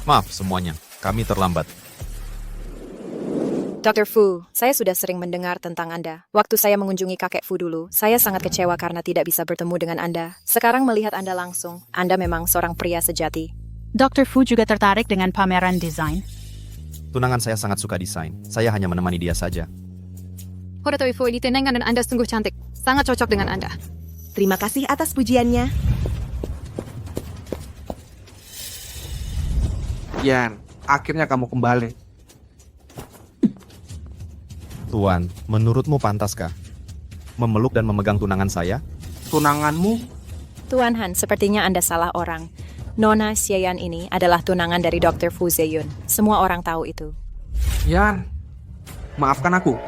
Maaf semuanya, kami terlambat. Dr. Fu, saya sudah sering mendengar tentang Anda. Waktu saya mengunjungi kakek Fu dulu, saya sangat kecewa karena tidak bisa bertemu dengan Anda. Sekarang melihat Anda langsung, Anda memang seorang pria sejati. Dr. Fu juga tertarik dengan pameran desain. Tunangan saya sangat suka desain. Saya hanya menemani dia saja. Dr. Fu, ini tunangan dan Anda sungguh cantik. Sangat cocok dengan Anda. Terima kasih atas pujiannya. Yan, akhirnya kamu kembali. Tuan, menurutmu pantaskah memeluk dan memegang tunangan saya? Tunanganmu? Tuan Han, sepertinya Anda salah orang. Nona Xie Yan ini adalah tunangan dari Dr. Fu Zeyun. Semua orang tahu itu. Yan, maafkan aku.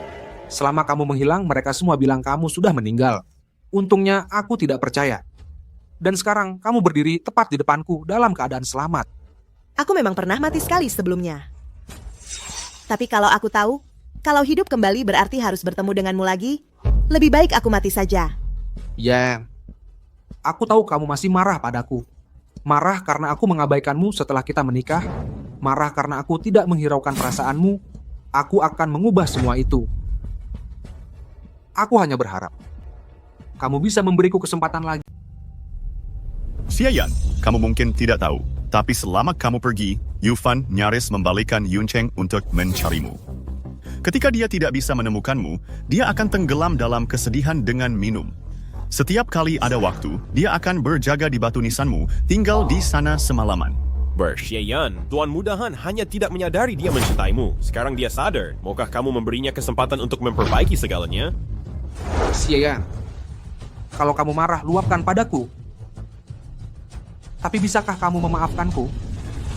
Selama kamu menghilang, mereka semua bilang kamu sudah meninggal. Untungnya aku tidak percaya. Dan sekarang kamu berdiri tepat di depanku dalam keadaan selamat. Aku memang pernah mati sekali sebelumnya. Tapi kalau aku tahu, kalau hidup kembali berarti harus bertemu denganmu lagi, lebih baik aku mati saja. Yan, aku tahu kamu masih marah padaku. Marah karena aku mengabaikanmu setelah kita menikah. Marah karena aku tidak menghiraukan perasaanmu. Aku akan mengubah semua itu. Aku hanya berharap kamu bisa memberiku kesempatan lagi. Xie Yan, kamu mungkin tidak tahu, tapi selama kamu pergi, Yufan nyaris membalikan Yuncheng untuk mencarimu. Ketika dia tidak bisa menemukanmu, dia akan tenggelam dalam kesedihan dengan minum. Setiap kali ada waktu, dia akan berjaga di batu nisanmu, tinggal di sana semalaman. Xie Yan, Tuan Muda Han hanya tidak menyadari dia mencintaimu. Sekarang dia sadar. Maukah kamu memberinya kesempatan untuk memperbaiki segalanya? Xie Yan, kalau kamu marah, luapkan padaku. Tapi bisakah kamu memaafkanku?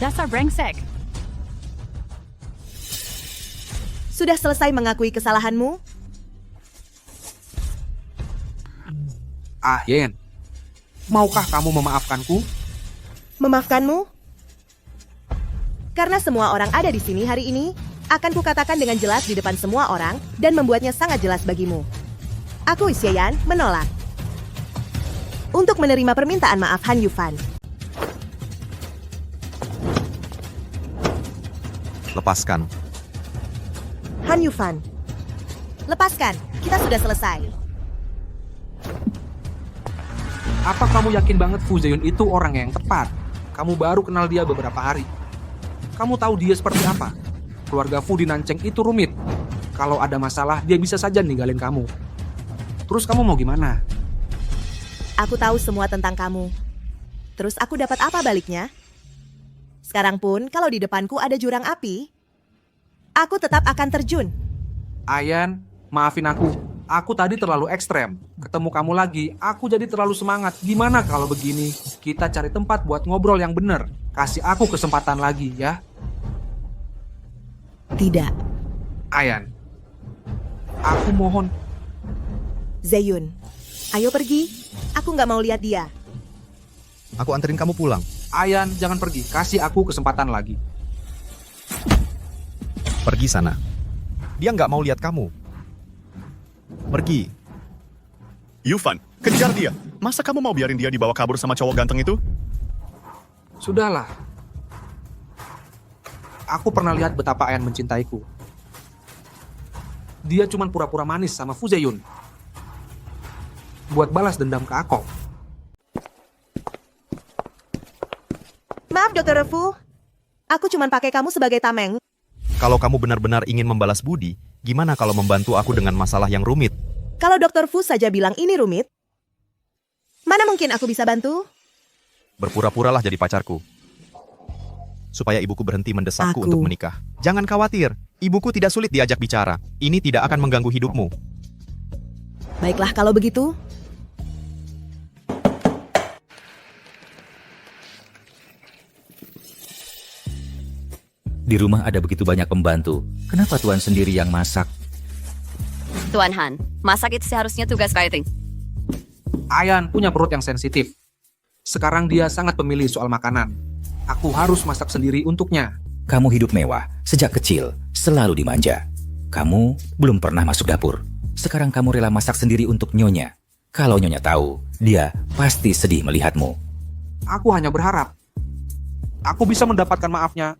Dasar brengsek. Sudah selesai mengakui kesalahanmu? Yen, maukah kamu memaafkanku? Memaafkanmu? Karena semua orang ada di sini hari ini, akan kukatakan dengan jelas di depan semua orang dan membuatnya sangat jelas bagimu. Aku, Xie Yan, menolak untuk menerima permintaan maaf Han Yufan. Lepaskan. Han Yufan, lepaskan. Kita sudah selesai. Apa kamu yakin banget Fu Zeyun itu orang yang tepat? Kamu baru kenal dia beberapa hari. Kamu tahu dia seperti apa? Keluarga Fu di Nancheng itu rumit. Kalau ada masalah, dia bisa saja ninggalin kamu. Terus kamu mau gimana? Aku tahu semua tentang kamu. Terus aku dapat apa baliknya? Sekarang pun kalau di depanku ada jurang api, aku tetap akan terjun. Ayan, maafin aku. Aku tadi terlalu ekstrem. Ketemu kamu lagi, aku jadi terlalu semangat. Gimana kalau begini? Kita cari tempat buat ngobrol yang bener. Kasih aku kesempatan lagi, ya? Tidak. Ayan, aku mohon. Zeyun, ayo pergi. Aku nggak mau lihat dia. Aku anterin kamu pulang. Ayan, jangan pergi. Kasih aku kesempatan lagi. Pergi sana. Dia nggak mau lihat kamu. Pergi. Yufan, kejar dia. Masa kamu mau biarin dia dibawa kabur sama cowok ganteng itu? Sudahlah. Aku pernah lihat betapa Ayan mencintaiku. Dia cuma pura-pura manis sama Fu Zeyun. Buat balas dendam ke aku. Maaf, Dr. Fu. Aku cuma pakai kamu sebagai tameng. Kalau kamu benar-benar ingin membalas budi, gimana kalau membantu aku dengan masalah yang rumit? Kalau Dr. Fu saja bilang ini rumit, mana mungkin aku bisa bantu? Berpura-puralah jadi pacarku. Supaya ibuku berhenti mendesakku untuk menikah. Jangan khawatir, ibuku tidak sulit diajak bicara. Ini tidak akan mengganggu hidupmu. Baiklah kalau begitu. Di rumah ada begitu banyak pembantu. Kenapa Tuan sendiri yang masak? Tuan Han, masak itu seharusnya tugas Fighting. Ayan punya perut yang sensitif. Sekarang dia sangat pemilih soal makanan. Aku harus masak sendiri untuknya. Kamu hidup mewah, sejak kecil, selalu dimanja. Kamu belum pernah masuk dapur. Sekarang kamu rela masak sendiri untuk Nyonya. Kalau Nyonya tahu, dia pasti sedih melihatmu. Aku hanya berharap aku bisa mendapatkan maafnya.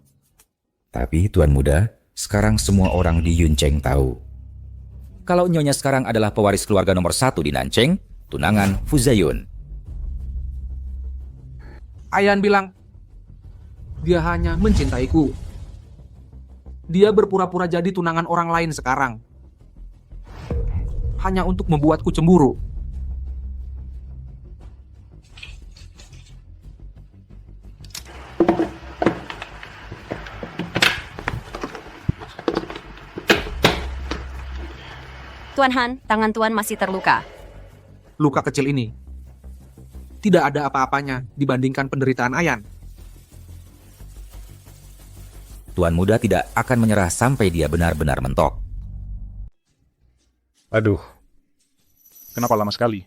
Tapi Tuan Muda, sekarang semua orang di Yuncheng tahu. Kalau Nyonya sekarang adalah pewaris keluarga nomor 1 di Nancheng, tunangan Fu Zeyun. Ayan bilang, dia hanya mencintaiku. Dia berpura-pura jadi tunangan orang lain sekarang. Hanya untuk membuatku cemburu. Tuan Han, tangan Tuan masih terluka. Luka kecil ini tidak ada apa-apanya dibandingkan penderitaan Ayan. Tuan Muda tidak akan menyerah sampai dia benar-benar mentok. Aduh, kenapa lama sekali?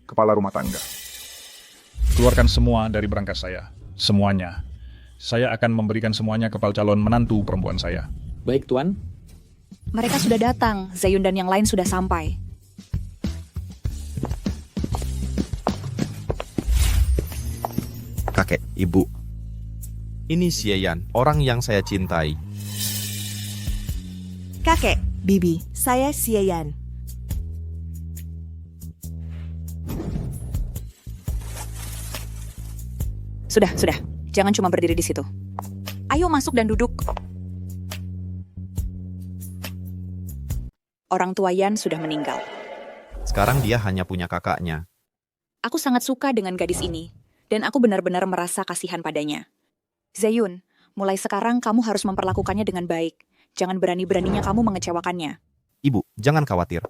Kepala rumah tangga. Keluarkan semua dari berangkas saya. Semuanya. Saya akan memberikan semuanya kepada calon menantu perempuan saya. Baik, Tuan. Mereka sudah datang, Zeyun dan yang lain sudah sampai. Kakek, ibu. Ini Xie Yan, orang yang saya cintai. Kakek, Bibi, saya Xie Yan. Sudah. Jangan cuma berdiri di situ. Ayo masuk dan duduk. Orang tua Yan sudah meninggal. Sekarang dia hanya punya kakaknya. Aku sangat suka dengan gadis ini, dan aku benar-benar merasa kasihan padanya. Zeyun, mulai sekarang kamu harus memperlakukannya dengan baik. Jangan berani-beraninya kamu mengecewakannya. Ibu, jangan khawatir.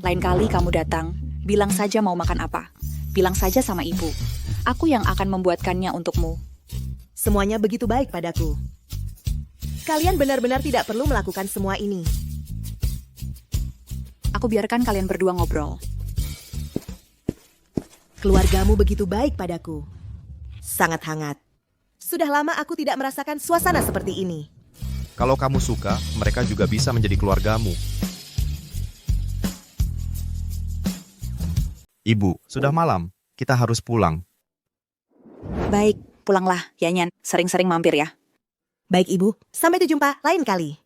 Lain kali kamu datang, bilang saja mau makan apa. Bilang saja sama ibu. Aku yang akan membuatkannya untukmu. Semuanya begitu baik padaku. Kalian benar-benar tidak perlu melakukan semua ini. Aku biarkan kalian berdua ngobrol. Keluargamu begitu baik padaku. Sangat hangat. Sudah lama aku tidak merasakan suasana seperti ini. Kalau kamu suka, mereka juga bisa menjadi keluargamu. Ibu, sudah malam. Kita harus pulang. Baik, pulanglah, Yanyan. Sering-sering mampir ya. Baik, Ibu. Sampai jumpa lain kali.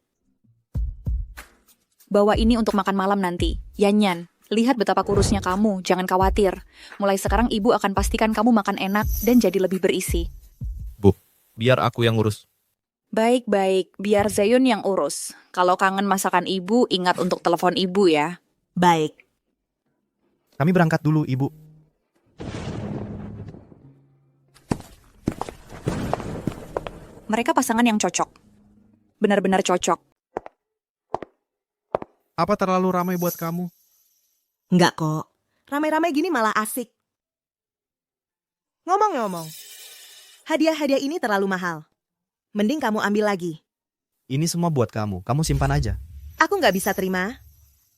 Bawa ini untuk makan malam nanti. Yanyan, lihat betapa kurusnya kamu. Jangan khawatir. Mulai sekarang ibu akan pastikan kamu makan enak dan jadi lebih berisi. Bu, biar aku yang urus. Baik. Biar Zeyun yang urus. Kalau kangen masakan ibu, ingat untuk telepon ibu ya. Baik. Kami berangkat dulu, Ibu. Mereka pasangan yang cocok. Benar-benar cocok. Apa terlalu ramai buat kamu? Enggak kok. Ramai-ramai gini malah asik. Ngomong-ngomong, hadiah-hadiah ini terlalu mahal. Mending kamu ambil lagi. Ini semua buat kamu. Kamu simpan aja. Aku nggak bisa terima.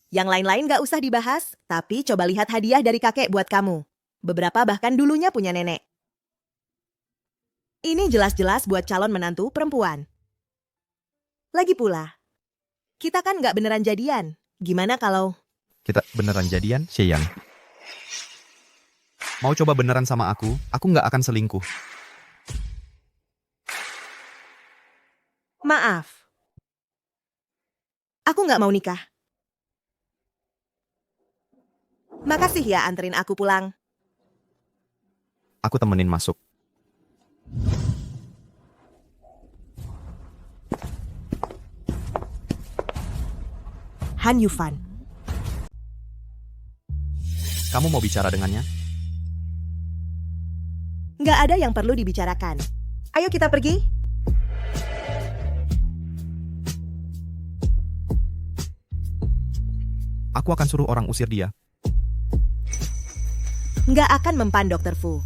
Yang lain-lain nggak usah dibahas, tapi coba lihat hadiah dari kakek buat kamu. Beberapa bahkan dulunya punya nenek. Ini jelas-jelas buat calon menantu perempuan. Lagi pula, kita kan nggak beneran jadian. Gimana kalau... Kita beneran jadian, Xieyan? Mau coba beneran sama aku nggak akan selingkuh. Maaf. Aku nggak mau nikah. Makasih ya anterin aku pulang. Aku temenin masuk. Han Yufan. Kamu mau bicara dengannya? Nggak ada yang perlu dibicarakan. Ayo kita pergi. Aku akan suruh orang usir dia. Nggak akan mempan Dr. Fu.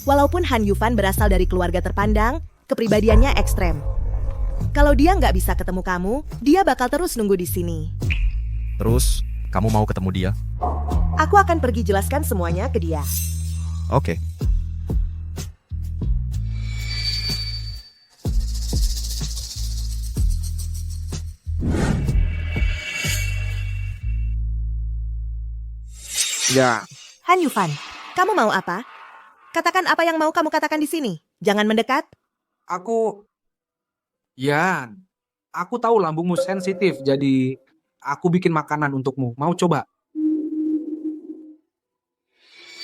Walaupun Han Yufan berasal dari keluarga terpandang, kepribadiannya ekstrem. Kalau dia nggak bisa ketemu kamu, dia bakal terus nunggu di sini. Terus, kamu mau ketemu dia? Aku akan pergi jelaskan semuanya ke dia. Oke. Ya. Han Yufan, kamu mau apa? Katakan apa yang mau kamu katakan di sini. Jangan mendekat. Yan, aku tahu lambungmu sensitif, jadi aku bikin makanan untukmu. Mau coba?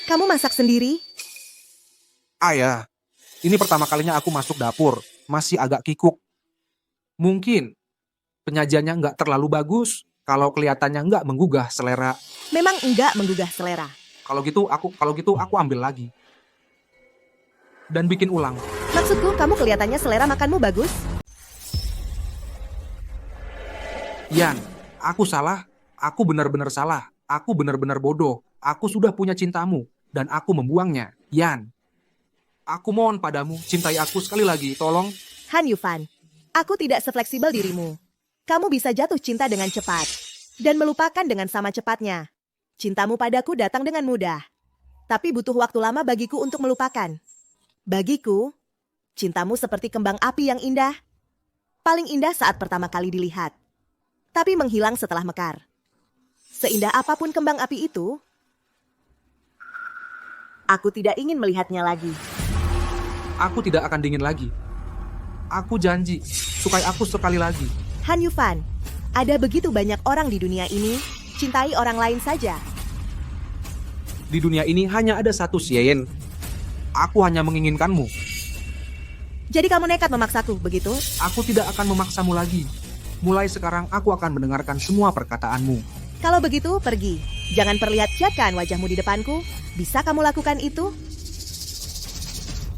Kamu masak sendiri? Ayah, ini pertama kalinya aku masuk dapur. Masih agak kikuk. Mungkin penyajiannya nggak terlalu bagus, kalau kelihatannya nggak menggugah selera. Memang enggak menggugah selera. Kalau gitu aku ambil lagi. Dan bikin ulang. Maksudku, kamu kelihatannya selera makanmu bagus? Yan, aku salah. Aku benar-benar salah. Aku benar-benar bodoh. Aku sudah punya cintamu. Dan aku membuangnya. Yan, aku mohon padamu, cintai aku sekali lagi, tolong. Han Yufan, aku tidak sefleksibel dirimu. Kamu bisa jatuh cinta dengan cepat. Dan melupakan dengan sama cepatnya. Cintamu padaku datang dengan mudah. Tapi butuh waktu lama bagiku untuk melupakan. Bagiku, cintamu seperti kembang api yang indah. Paling indah saat pertama kali dilihat. Tapi menghilang setelah mekar. Seindah apapun kembang api itu, aku tidak ingin melihatnya lagi. Aku tidak akan dingin lagi. Aku janji, sukai aku sekali lagi. Han Yufan, ada begitu banyak orang di dunia ini, Cintai orang lain saja. Di dunia ini hanya ada satu Xie Yan. Aku hanya menginginkanmu. Jadi kamu nekat memaksaku, begitu? Aku tidak akan memaksamu lagi. Mulai sekarang aku akan mendengarkan semua perkataanmu. Kalau begitu, pergi. Jangan perlihatkan wajahmu di depanku. Bisa kamu lakukan itu?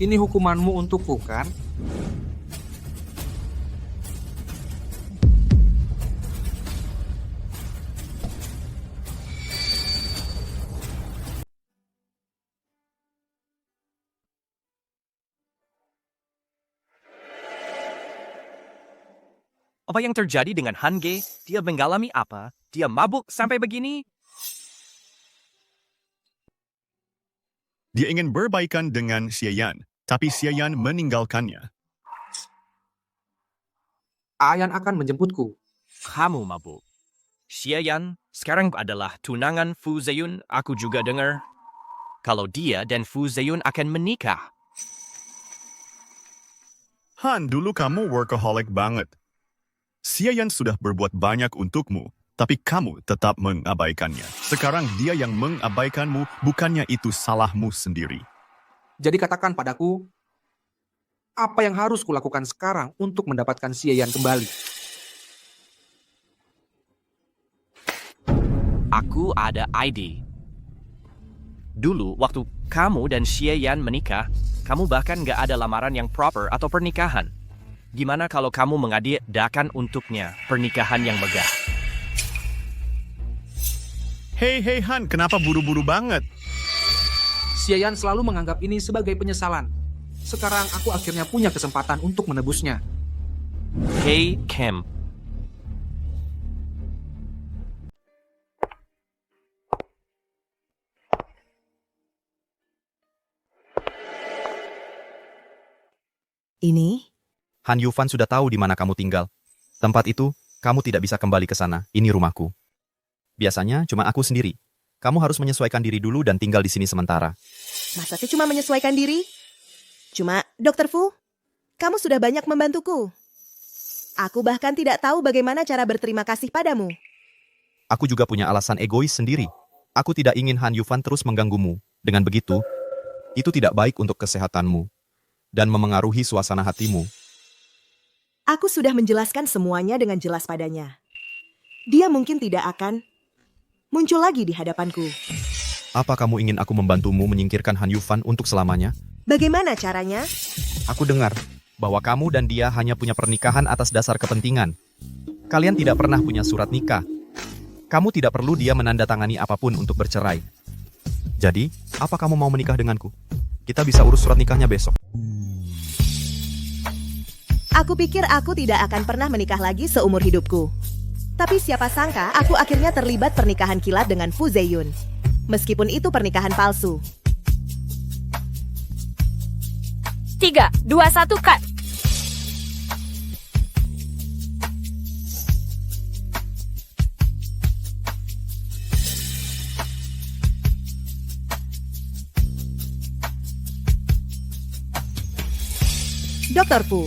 Ini hukumanmu untukku, kan? Apa yang terjadi dengan Han Ge? Dia mengalami apa? Dia mabuk sampai begini? Dia ingin berbaikan dengan Xie Yan, tapi Xie Yan meninggalkannya. Ayan akan menjemputku. Kamu mabuk. Xie Yan sekarang adalah tunangan Fu Zeyun. Aku juga dengar kalau dia dan Fu Zeyun akan menikah. Han, dulu kamu workaholic banget. Xie Yan sudah berbuat banyak untukmu, tapi kamu tetap mengabaikannya. Sekarang dia yang mengabaikanmu, bukannya itu salahmu sendiri. Jadi katakan padaku, apa yang harus kulakukan sekarang untuk mendapatkan Xie Yan kembali? Aku ada ide. Dulu, waktu kamu dan Xie Yan menikah, kamu bahkan gak ada lamaran yang proper atau pernikahan. Gimana kalau kamu mengadakan untuknya pernikahan yang megah? Hei Han, kenapa buru-buru banget? Xie Yan selalu menganggap ini sebagai penyesalan. Sekarang aku akhirnya punya kesempatan untuk menebusnya. Hey Kim. Ini? Han Yufan sudah tahu di mana kamu tinggal. Tempat itu, kamu tidak bisa kembali ke sana. Ini rumahku. Biasanya cuma aku sendiri. Kamu harus menyesuaikan diri dulu dan tinggal di sini sementara. Masa sih cuma menyesuaikan diri? Cuma, Dr. Fu, kamu sudah banyak membantuku. Aku bahkan tidak tahu bagaimana cara berterima kasih padamu. Aku juga punya alasan egois sendiri. Aku tidak ingin Han Yufan terus mengganggumu. Dengan begitu, itu tidak baik untuk kesehatanmu dan memengaruhi suasana hatimu. Aku sudah menjelaskan semuanya dengan jelas padanya. Dia mungkin tidak akan muncul lagi di hadapanku. Apa kamu ingin aku membantumu menyingkirkan Han Yufan untuk selamanya? Bagaimana caranya? Aku dengar bahwa kamu dan dia hanya punya pernikahan atas dasar kepentingan. Kalian tidak pernah punya surat nikah. Kamu tidak perlu dia menandatangani apapun untuk bercerai. Jadi, apa kamu mau menikah denganku? Kita bisa urus surat nikahnya besok. Aku pikir aku tidak akan pernah menikah lagi seumur hidupku. Tapi siapa sangka aku akhirnya terlibat pernikahan kilat dengan Fu Zeyun. Meskipun itu pernikahan palsu. 3, 2, 1, cut! Dr. Fu,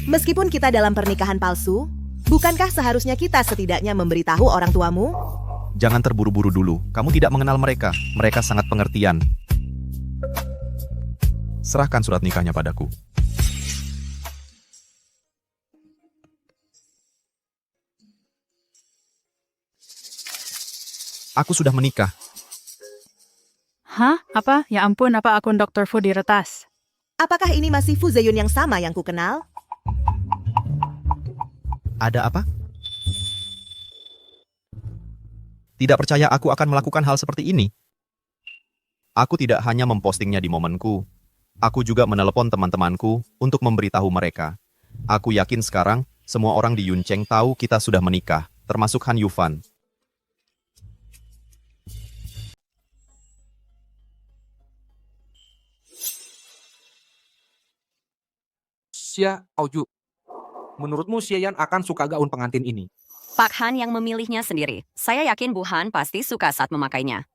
meskipun kita dalam pernikahan palsu, bukankah seharusnya kita setidaknya memberitahu orang tuamu? Jangan terburu-buru dulu. Kamu tidak mengenal mereka. Mereka sangat pengertian. Serahkan surat nikahnya padaku. Aku sudah menikah. Hah? Apa? Ya ampun, apa akun Dr. Fu diretas? Apakah ini masih Fu Zeyun yang sama yang ku kenal? Ada apa? Tidak percaya aku akan melakukan hal seperti ini. Aku tidak hanya mempostingnya di momenku. Aku juga menelepon teman-temanku untuk memberitahu mereka. Aku yakin sekarang semua orang di Yuncheng tahu kita sudah menikah, termasuk Han Yufan. Xia Aoyu, menurutmu Xie Yan akan suka gaun pengantin ini? Pak Han yang memilihnya sendiri. Saya yakin Bu Han pasti suka saat memakainya.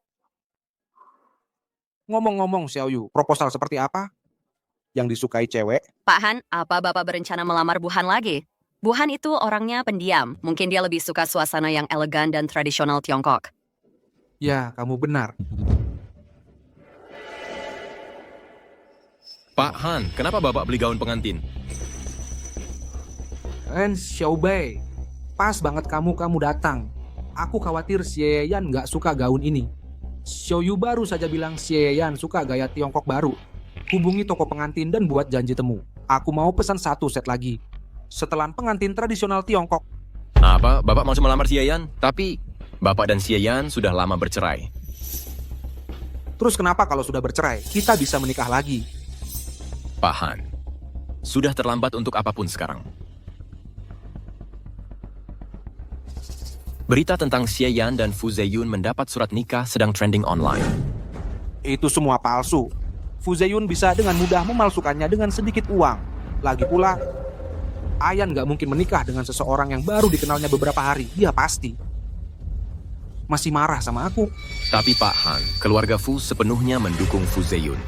Ngomong-ngomong Xia Aoyu, proposal seperti apa yang disukai cewek? Pak Han, apa Bapak berencana melamar Bu Han lagi? Bu Han itu orangnya pendiam. Mungkin dia lebih suka suasana yang elegan dan tradisional Tiongkok. Ya, kamu benar. Pak Han, kenapa Bapak beli gaun pengantin? Xiaobei, pas banget kamu datang. Aku khawatir Xie Yan nggak suka gaun ini. Xiaoyu baru saja bilang Xie Yan suka gaya Tiongkok baru. Hubungi toko pengantin dan buat janji temu. Aku mau pesan 1 set lagi. Setelan pengantin tradisional Tiongkok. Apa? Bapak mau melamar Xie Yan? Tapi Bapak dan Xie Yan sudah lama bercerai. Terus kenapa kalau sudah bercerai, kita bisa menikah lagi? Pak Han, sudah terlambat untuk apapun sekarang. Berita tentang Xie Yan dan Fu Zeyun mendapat surat nikah sedang trending online. Itu semua palsu. Fu Zeyun bisa dengan mudah memalsukannya dengan sedikit uang. Lagi pula, Ayan nggak mungkin menikah dengan seseorang yang baru dikenalnya beberapa hari. Dia pasti masih marah sama aku. Tapi Pak Han, keluarga Fu sepenuhnya mendukung Fu Zeyun.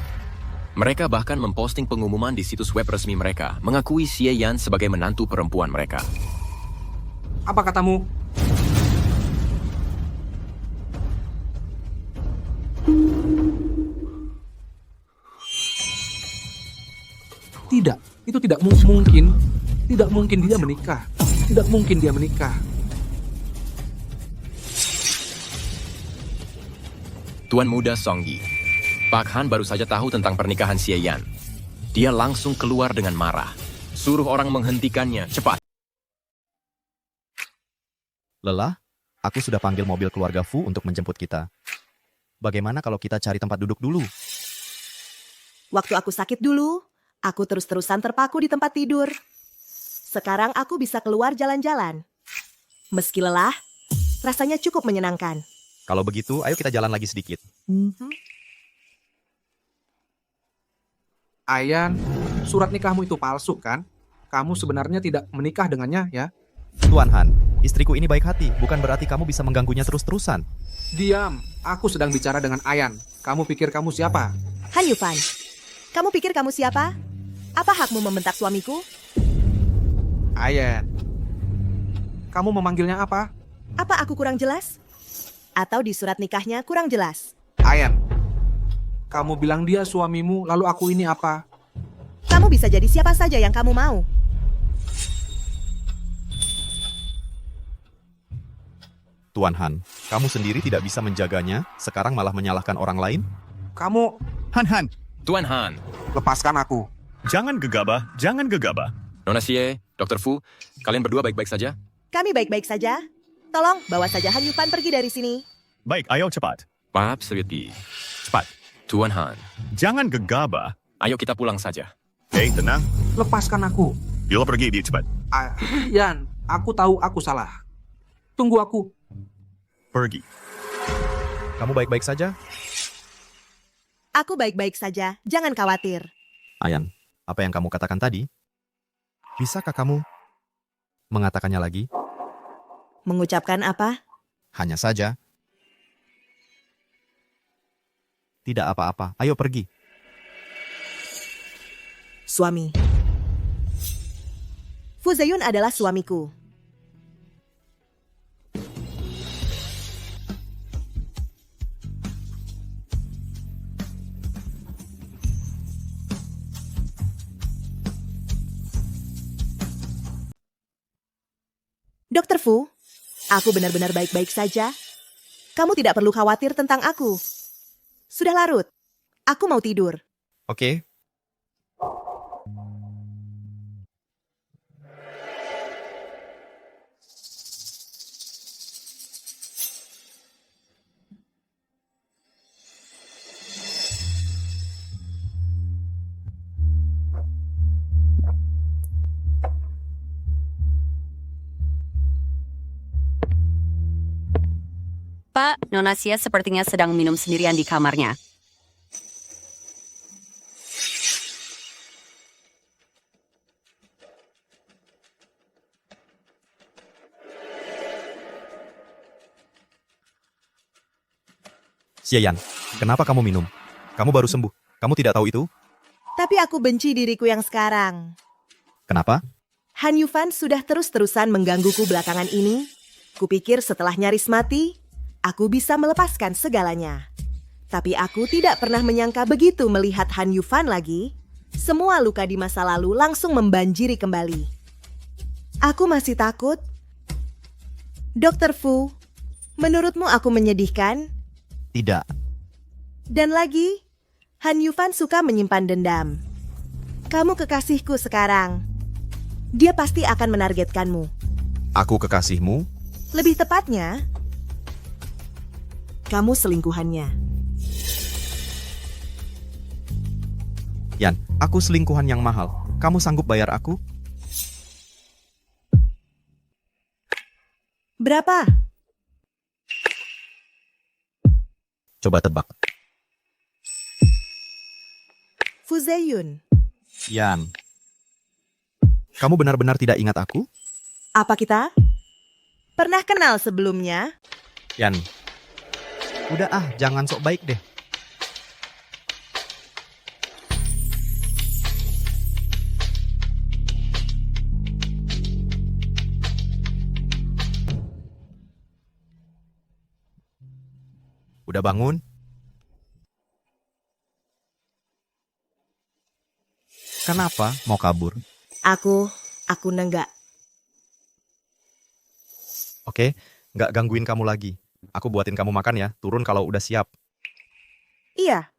Mereka bahkan memposting pengumuman di situs web resmi mereka, mengakui Xie Yan sebagai menantu perempuan mereka. Apa katamu? Tidak, itu tidak mungkin. Tidak mungkin dia menikah. Tidak mungkin dia menikah. Tuan muda Song Yi, Pak Han baru saja tahu tentang pernikahan Xie Yan. Dia langsung keluar dengan marah. Suruh orang menghentikannya, cepat. Lelah, aku sudah panggil mobil keluarga Fu untuk menjemput kita. Bagaimana kalau kita cari tempat duduk dulu? Waktu aku sakit dulu, aku terus-terusan terpaku di tempat tidur. Sekarang aku bisa keluar jalan-jalan. Meski lelah, rasanya cukup menyenangkan. Kalau begitu, ayo kita jalan lagi sedikit. Ayan, surat nikahmu itu palsu kan? Kamu sebenarnya tidak menikah dengannya ya? Tuan Han, istriku ini baik hati, bukan berarti kamu bisa mengganggunya terus-terusan. Diam, aku sedang bicara dengan Ayan. Kamu pikir kamu siapa? Han Yufan, kamu pikir kamu siapa? Apa hakmu membentak suamiku? Ayan. Kamu memanggilnya apa? Apa aku kurang jelas? Atau di surat nikahnya kurang jelas? Ayan. Kamu bilang dia suamimu, lalu aku ini apa? Kamu bisa jadi siapa saja yang kamu mau. Tuan Han, kamu sendiri tidak bisa menjaganya, sekarang malah menyalahkan orang lain? Kamu... Han. Tuan Han. Lepaskan aku. Jangan gegabah, jangan gegabah. Nona Xie, Dr. Fu, kalian berdua baik-baik saja? Kami baik-baik saja. Tolong, bawa saja Han Yufan pergi dari sini. Baik, ayo cepat. Pap, Sweetie. Cepat. Tuan Han. Jangan gegabah. Ayo kita pulang saja. Hei, tenang. Lepaskan aku. Yuk pergi, dia cepat. Yan, aku tahu aku salah. Tunggu aku. Pergi. Kamu baik-baik saja? Aku baik-baik saja, jangan khawatir. Ayan, apa yang kamu katakan tadi? Bisakah kamu mengatakannya lagi? Mengucapkan apa? Hanya saja. Tidak apa-apa, ayo pergi. Suami. Fu Zeyun adalah suamiku. Dokter Fu, aku benar-benar baik-baik saja. Kamu tidak perlu khawatir tentang aku. Sudah larut. Aku mau tidur. Oke. Pak, Nona Xie sepertinya sedang minum sendirian di kamarnya. Xie Yan, kenapa kamu minum? Kamu baru sembuh. Kamu tidak tahu itu? Tapi aku benci diriku yang sekarang. Kenapa? Han Yufan sudah terus-terusan menggangguku belakangan ini. Kupikir setelah nyaris mati, aku bisa melepaskan segalanya. Tapi aku tidak pernah menyangka begitu melihat Han Yufan lagi. Semua luka di masa lalu langsung membanjiri kembali. Aku masih takut. Dr. Fu, menurutmu aku menyedihkan? Tidak. Dan lagi, Han Yufan suka menyimpan dendam. Kamu kekasihku sekarang. Dia pasti akan menargetkanmu. Aku kekasihmu? Lebih tepatnya, kamu selingkuhannya. Yan, aku selingkuhan yang mahal. Kamu sanggup bayar aku? Berapa? Coba tebak. Fu Zeyun. Yan. Kamu benar-benar tidak ingat aku? Apa kita pernah kenal sebelumnya? Yan. Udah jangan sok baik deh. Udah bangun? Kenapa mau kabur? Aku nenggak. Oke, nggak gangguin kamu lagi. Aku buatin kamu makan ya, turun kalau udah siap. Iya.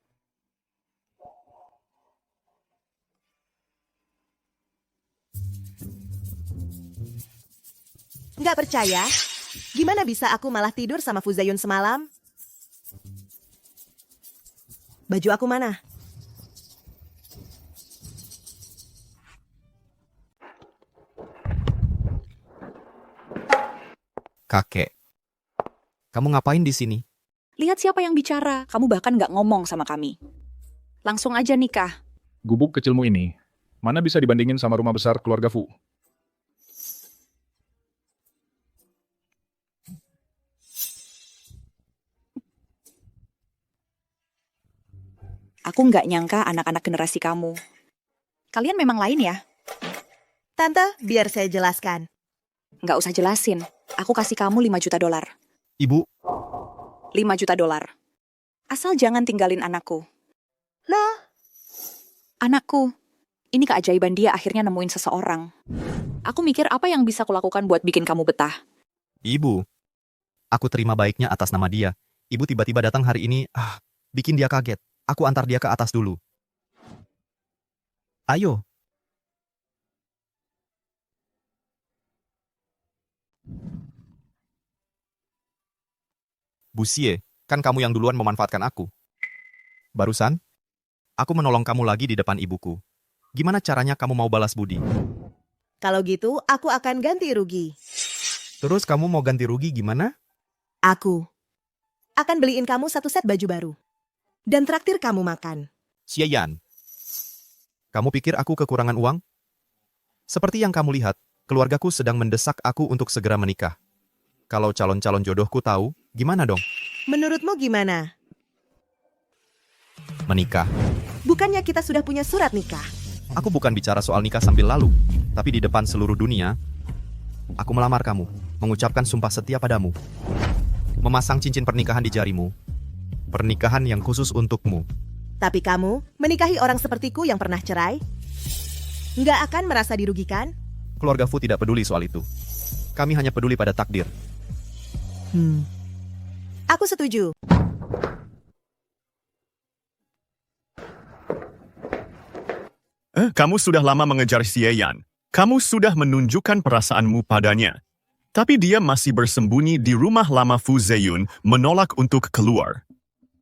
Nggak percaya? Gimana bisa aku malah tidur sama Fu Zeyun semalam? Baju aku mana? Kakek, kamu ngapain di sini? Lihat siapa yang bicara. Kamu bahkan nggak ngomong sama kami. Langsung aja nikah. Gubuk kecilmu ini, mana bisa dibandingin sama rumah besar keluarga Fu? Aku nggak nyangka anak-anak generasi kamu. Kalian memang lain ya? Tante, biar saya jelaskan. Nggak usah jelasin. Aku kasih kamu $5 juta. Ibu. $5 juta. Asal jangan tinggalin anakku. Loh? Anakku. Ini keajaiban dia akhirnya nemuin seseorang. Aku mikir apa yang bisa kulakukan buat bikin kamu betah. Ibu. Aku terima baiknya atas nama dia. Ibu tiba-tiba datang hari ini, bikin dia kaget. Aku antar dia ke atas dulu. Ayo. Bu Xie, kan kamu yang duluan memanfaatkan aku. Barusan, aku menolong kamu lagi di depan ibuku. Gimana caranya kamu mau balas budi? Kalau gitu, aku akan ganti rugi. Terus kamu mau ganti rugi gimana? Aku akan beliin kamu 1 set baju baru. Dan traktir kamu makan. Xie Yan, kamu pikir aku kekurangan uang? Seperti yang kamu lihat, keluargaku sedang mendesak aku untuk segera menikah. Kalau calon-calon jodohku tahu, gimana dong? Menurutmu gimana? Menikah. Bukannya kita sudah punya surat nikah? Aku bukan bicara soal nikah sambil lalu, tapi di depan seluruh dunia, aku melamar kamu, mengucapkan sumpah setia padamu, memasang cincin pernikahan di jarimu, pernikahan yang khusus untukmu. Tapi kamu menikahi orang sepertiku yang pernah cerai? Nggak akan merasa dirugikan? Keluarga Fu tidak peduli soal itu. Kami hanya peduli pada takdir. Aku setuju. Kamu sudah lama mengejar Xie Yan. Kamu sudah menunjukkan perasaanmu padanya. Tapi dia masih bersembunyi di rumah lama Fu Zeyun, menolak untuk keluar.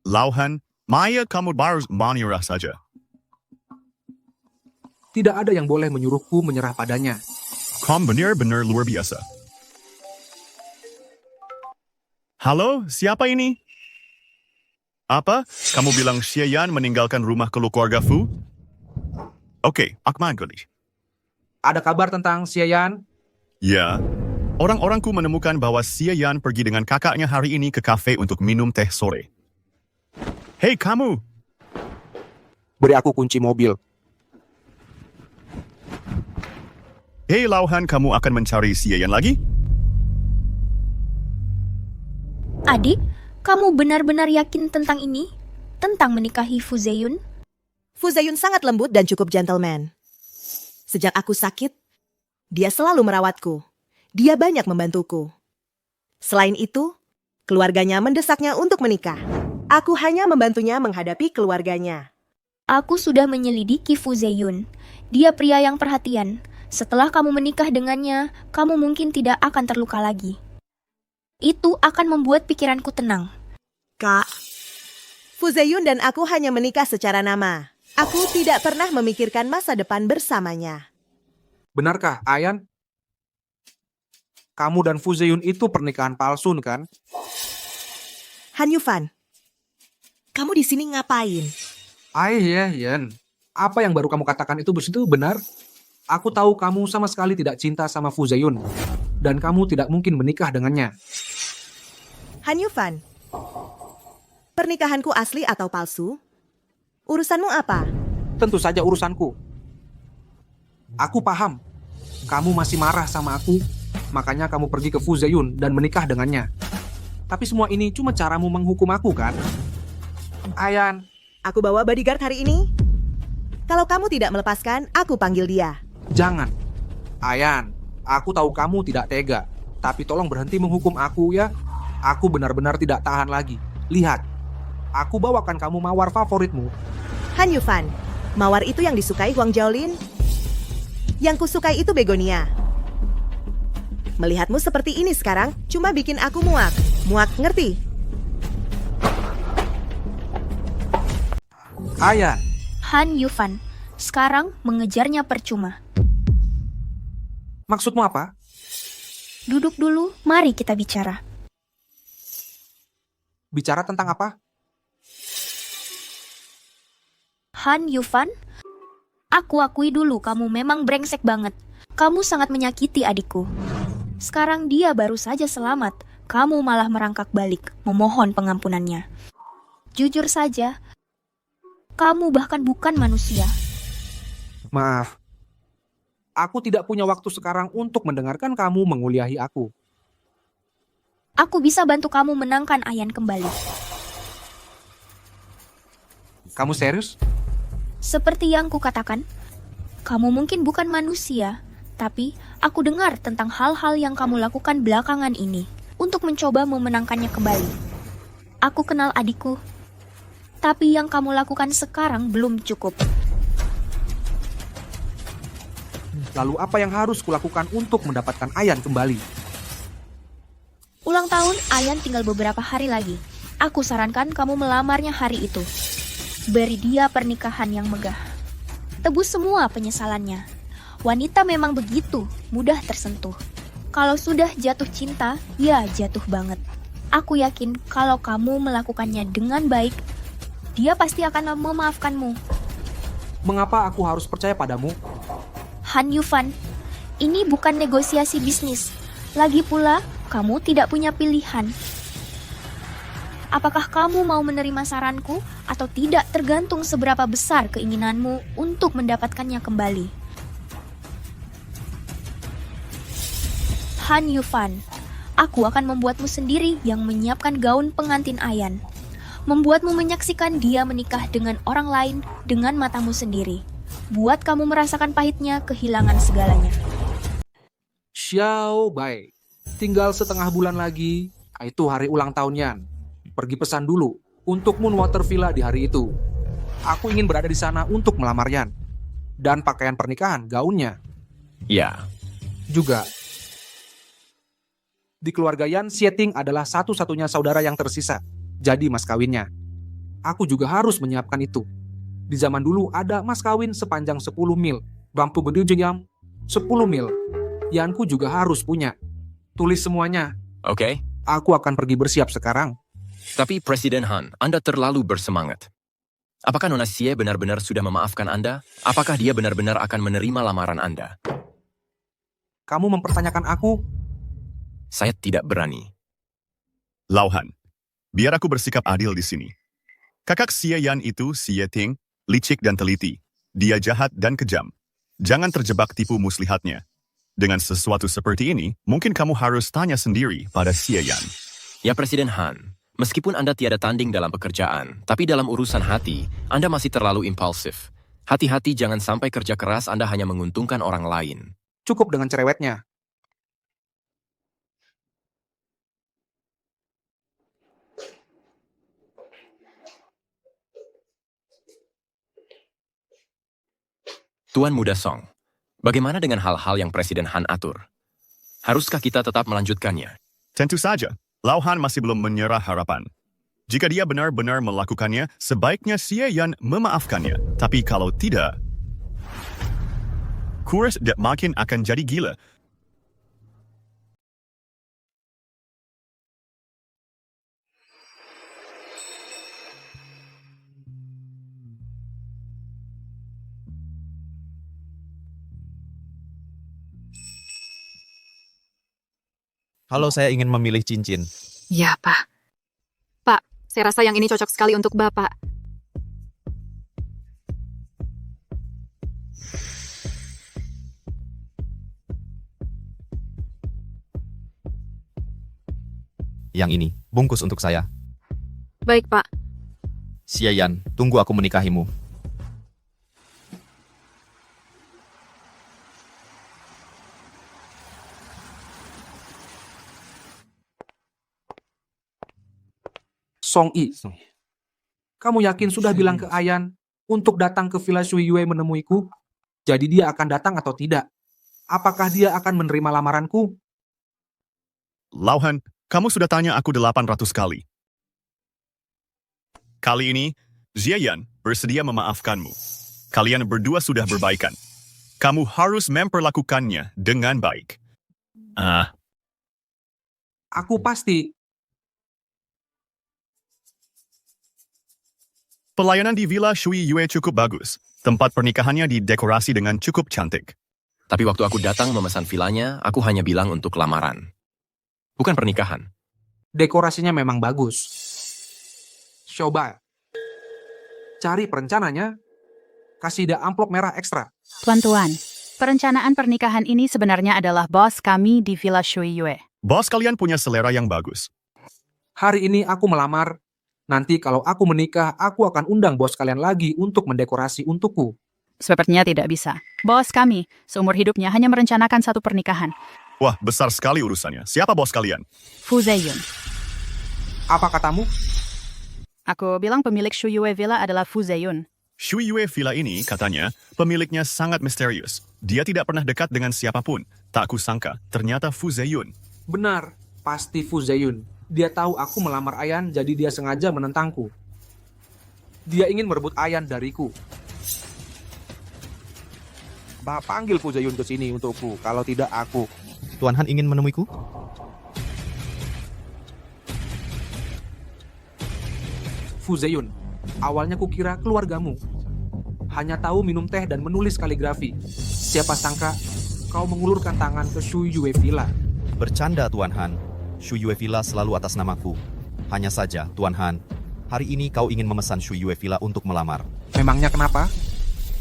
Lauhan, Maya kamu baru menyerah saja. Tidak ada yang boleh menyuruhku menyerah padanya. Kamu benar-benar luar biasa. Halo, siapa ini? Apa? Kamu bilang Xie Yan meninggalkan rumah keluarga Fu? Oke, Akman Guli. Ada kabar tentang Xie Yan? Ya. Orang-orangku menemukan bahwa Xie Yan pergi dengan kakaknya hari ini ke kafe untuk minum teh sore. Hei kamu! Beri aku kunci mobil. Hei Lauhan, kamu akan mencari Xie Yan lagi? Adik, kamu benar-benar yakin tentang ini? Tentang menikahi Fu Zeyun? Fu Zeyun sangat lembut dan cukup gentleman. Sejak aku sakit, dia selalu merawatku. Dia banyak membantuku. Selain itu, keluarganya mendesaknya untuk menikah. Aku hanya membantunya menghadapi keluarganya. Aku sudah menyelidiki Fu Zeyun. Dia pria yang perhatian. Setelah kamu menikah dengannya, kamu mungkin tidak akan terluka lagi. Itu akan membuat pikiranku tenang. Kak, Fu Zeyun dan aku hanya menikah secara nama. Aku tidak pernah memikirkan masa depan bersamanya. Benarkah, Ayan? Kamu dan Fu Zeyun itu pernikahan palsu, kan? Han Yufan, kamu di sini ngapain? Iya, Yan. Apa yang baru kamu katakan itu benar? Aku tahu kamu sama sekali tidak cinta sama Fu Zeyun. Dan kamu tidak mungkin menikah dengannya. Han Yufan, pernikahanku asli atau palsu? Urusanmu apa? Tentu saja urusanku. Aku paham. Kamu masih marah sama aku. Makanya kamu pergi ke Fu Zeyun dan menikah dengannya. Tapi semua ini cuma caramu menghukum aku, kan? Ayan. Aku bawa bodyguard hari ini. Kalau kamu tidak melepaskan, aku panggil dia. Jangan. Ayan, aku tahu kamu tidak tega. Tapi tolong berhenti menghukum aku ya. Aku benar-benar tidak tahan lagi. Lihat, aku bawakan kamu mawar favoritmu. Han Yufan, mawar itu yang disukai Huang Jiaolin? Yang kusukai itu begonia. Melihatmu seperti ini sekarang, cuma bikin aku muak. Muak, ngerti? Ayan. Han Yufan, sekarang mengejarnya percuma. Maksudmu apa? Duduk dulu, mari kita bicara. Bicara tentang apa? Han Yufan, aku akui dulu kamu memang brengsek banget. Kamu sangat menyakiti adikku. Sekarang dia baru saja selamat, kamu malah merangkak balik, memohon pengampunannya. Jujur saja, kamu bahkan bukan manusia. Maaf. Aku tidak punya waktu sekarang untuk mendengarkan kamu menguliahi aku. Aku bisa bantu kamu menangkan Ayan kembali. Kamu serius? Seperti yang kukatakan, kamu mungkin bukan manusia, tapi aku dengar tentang hal-hal yang kamu lakukan belakangan ini untuk mencoba memenangkannya kembali. Aku kenal adikku, tapi yang kamu lakukan sekarang belum cukup. Lalu apa yang harus kulakukan untuk mendapatkan Ayan kembali? Ulang tahun Ayan tinggal beberapa hari lagi. Aku sarankan kamu melamarnya hari itu. Beri dia pernikahan yang megah. Tebus semua penyesalannya. Wanita memang begitu, mudah tersentuh. Kalau sudah jatuh cinta, ya jatuh banget. Aku yakin kalau kamu melakukannya dengan baik, dia pasti akan memaafkanmu. Mengapa aku harus percaya padamu? Han Yufan, ini bukan negosiasi bisnis. Lagi pula, kamu tidak punya pilihan. Apakah kamu mau menerima saranku atau tidak tergantung seberapa besar keinginanmu untuk mendapatkannya kembali. Han Yufan, aku akan membuatmu sendiri yang menyiapkan gaun pengantin Ayan. Membuatmu menyaksikan dia menikah dengan orang lain dengan matamu sendiri. Buat kamu merasakan pahitnya kehilangan segalanya. Xiao Bai, tinggal setengah bulan lagi, itu hari ulang tahun Yan. Pergi pesan dulu untuk Moonwater Villa di hari itu. Aku ingin berada di sana untuk melamar Yan. Dan pakaian pernikahan, gaunnya. Ya. Juga. Di keluarga Yan, Xie Ting adalah satu-satunya saudara yang tersisa. Jadi mas kawinnya. Aku juga harus menyiapkan itu. Di zaman dulu ada mas kawin sepanjang 10 mil. Bampu gede jengam 10 mil. Yanku juga harus punya. Tulis semuanya. Oke. Aku akan pergi bersiap sekarang. Tapi Presiden Han, Anda terlalu bersemangat. Apakah Nona Xie benar-benar sudah memaafkan Anda? Apakah dia benar-benar akan menerima lamaran Anda? Kamu mempertanyakan aku? Saya tidak berani. Lauhan, biar aku bersikap adil di sini. Kakak Xie Yan itu Xie Ting, licik dan teliti. Dia jahat dan kejam. Jangan terjebak tipu muslihatnya. Dengan sesuatu seperti ini, mungkin kamu harus tanya sendiri pada Xie Yan. Ya Presiden Han, meskipun Anda tiada tanding dalam pekerjaan, tapi dalam urusan hati, Anda masih terlalu impulsif. Hati-hati jangan sampai kerja keras Anda hanya menguntungkan orang lain. Cukup dengan cerewetnya. Tuan Muda Song, bagaimana dengan hal-hal yang Presiden Han atur? Haruskah kita tetap melanjutkannya? Tentu saja, Lau Han masih belum menyerah harapan. Jika dia benar-benar melakukannya, sebaiknya Xie Yan memaafkannya. Tapi kalau tidak, kurs makin akan jadi gila. Halo, saya ingin memilih cincin. Ya, Pak. Pak, saya rasa yang ini cocok sekali untuk Bapak. Yang ini, bungkus untuk saya. Baik, Pak. Xie Yan, tunggu aku menikahimu. Song Yi, kamu yakin sudah bilang ke Ayan untuk datang ke Villa Shui Yue menemuiku? Jadi dia akan datang atau tidak? Apakah dia akan menerima lamaranku? Lau Han, kamu sudah tanya aku 800 kali. Kali ini, Xie Yan bersedia memaafkanmu. Kalian berdua sudah berbaikan. Kamu harus memperlakukannya dengan baik. Aku pasti. Pelayanan di Villa Shui Yue cukup bagus. Tempat pernikahannya didekorasi dengan cukup cantik. Tapi waktu aku datang memesan vilanya, aku hanya bilang untuk lamaran. Bukan pernikahan. Dekorasinya memang bagus. Coba. Cari perencananya. Kasih dia amplop merah ekstra. Tuan-tuan, perencanaan pernikahan ini sebenarnya adalah bos kami di Villa Shui Yue. Bos kalian punya selera yang bagus. Hari ini aku melamar. Nanti kalau aku menikah, aku akan undang bos kalian lagi untuk mendekorasi untukku. Sepertinya tidak bisa. Bos kami, seumur hidupnya hanya merencanakan satu pernikahan. Wah, besar sekali urusannya. Siapa bos kalian? Fu Zeyun. Apa katamu? Aku bilang pemilik Shui Yue Villa adalah Fu Zeyun. Shui Yue Villa ini, katanya, pemiliknya sangat misterius. Dia tidak pernah dekat dengan siapapun. Tak kusangka, ternyata Fu Zeyun. Benar, pasti Fu Zeyun. Dia tahu aku melamar Ayan, jadi dia sengaja menentangku. Dia ingin merebut Ayan dariku. Panggil Fu Zeyun ke sini untukku, kalau tidak aku. Tuan Han ingin menemuiku? Fu Zeyun, awalnya kukira keluargamu. Hanya tahu minum teh dan menulis kaligrafi. Siapa sangka kau mengulurkan tangan ke Shui Yue Villa. Bercanda, Tuan Han. Shui Yue Villa selalu atas namaku. Hanya saja, Tuan Han, hari ini kau ingin memesan Shui Yue Villa untuk melamar. Memangnya kenapa?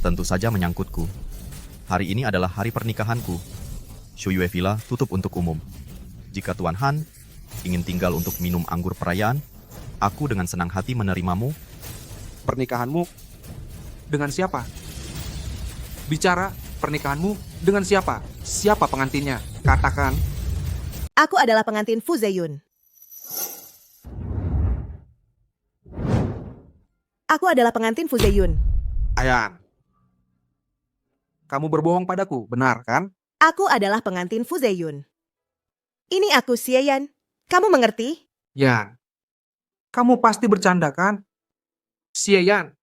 Tentu saja menyangkutku. Hari ini adalah hari pernikahanku. Shui Yue Villa tutup untuk umum. Jika Tuan Han ingin tinggal untuk minum anggur perayaan, aku dengan senang hati menerimamu. Pernikahanmu dengan siapa? Bicara, pernikahanmu dengan siapa? Siapa pengantinnya? Katakan. Aku adalah pengantin Fu Zeyun. Aku adalah pengantin Fu Zeyun. Ayan. Kamu berbohong padaku, benar kan? Aku adalah pengantin Fu Zeyun. Ini aku, Xie Yan. Kamu mengerti? Yan. Kamu pasti bercanda kan? Xie Yan.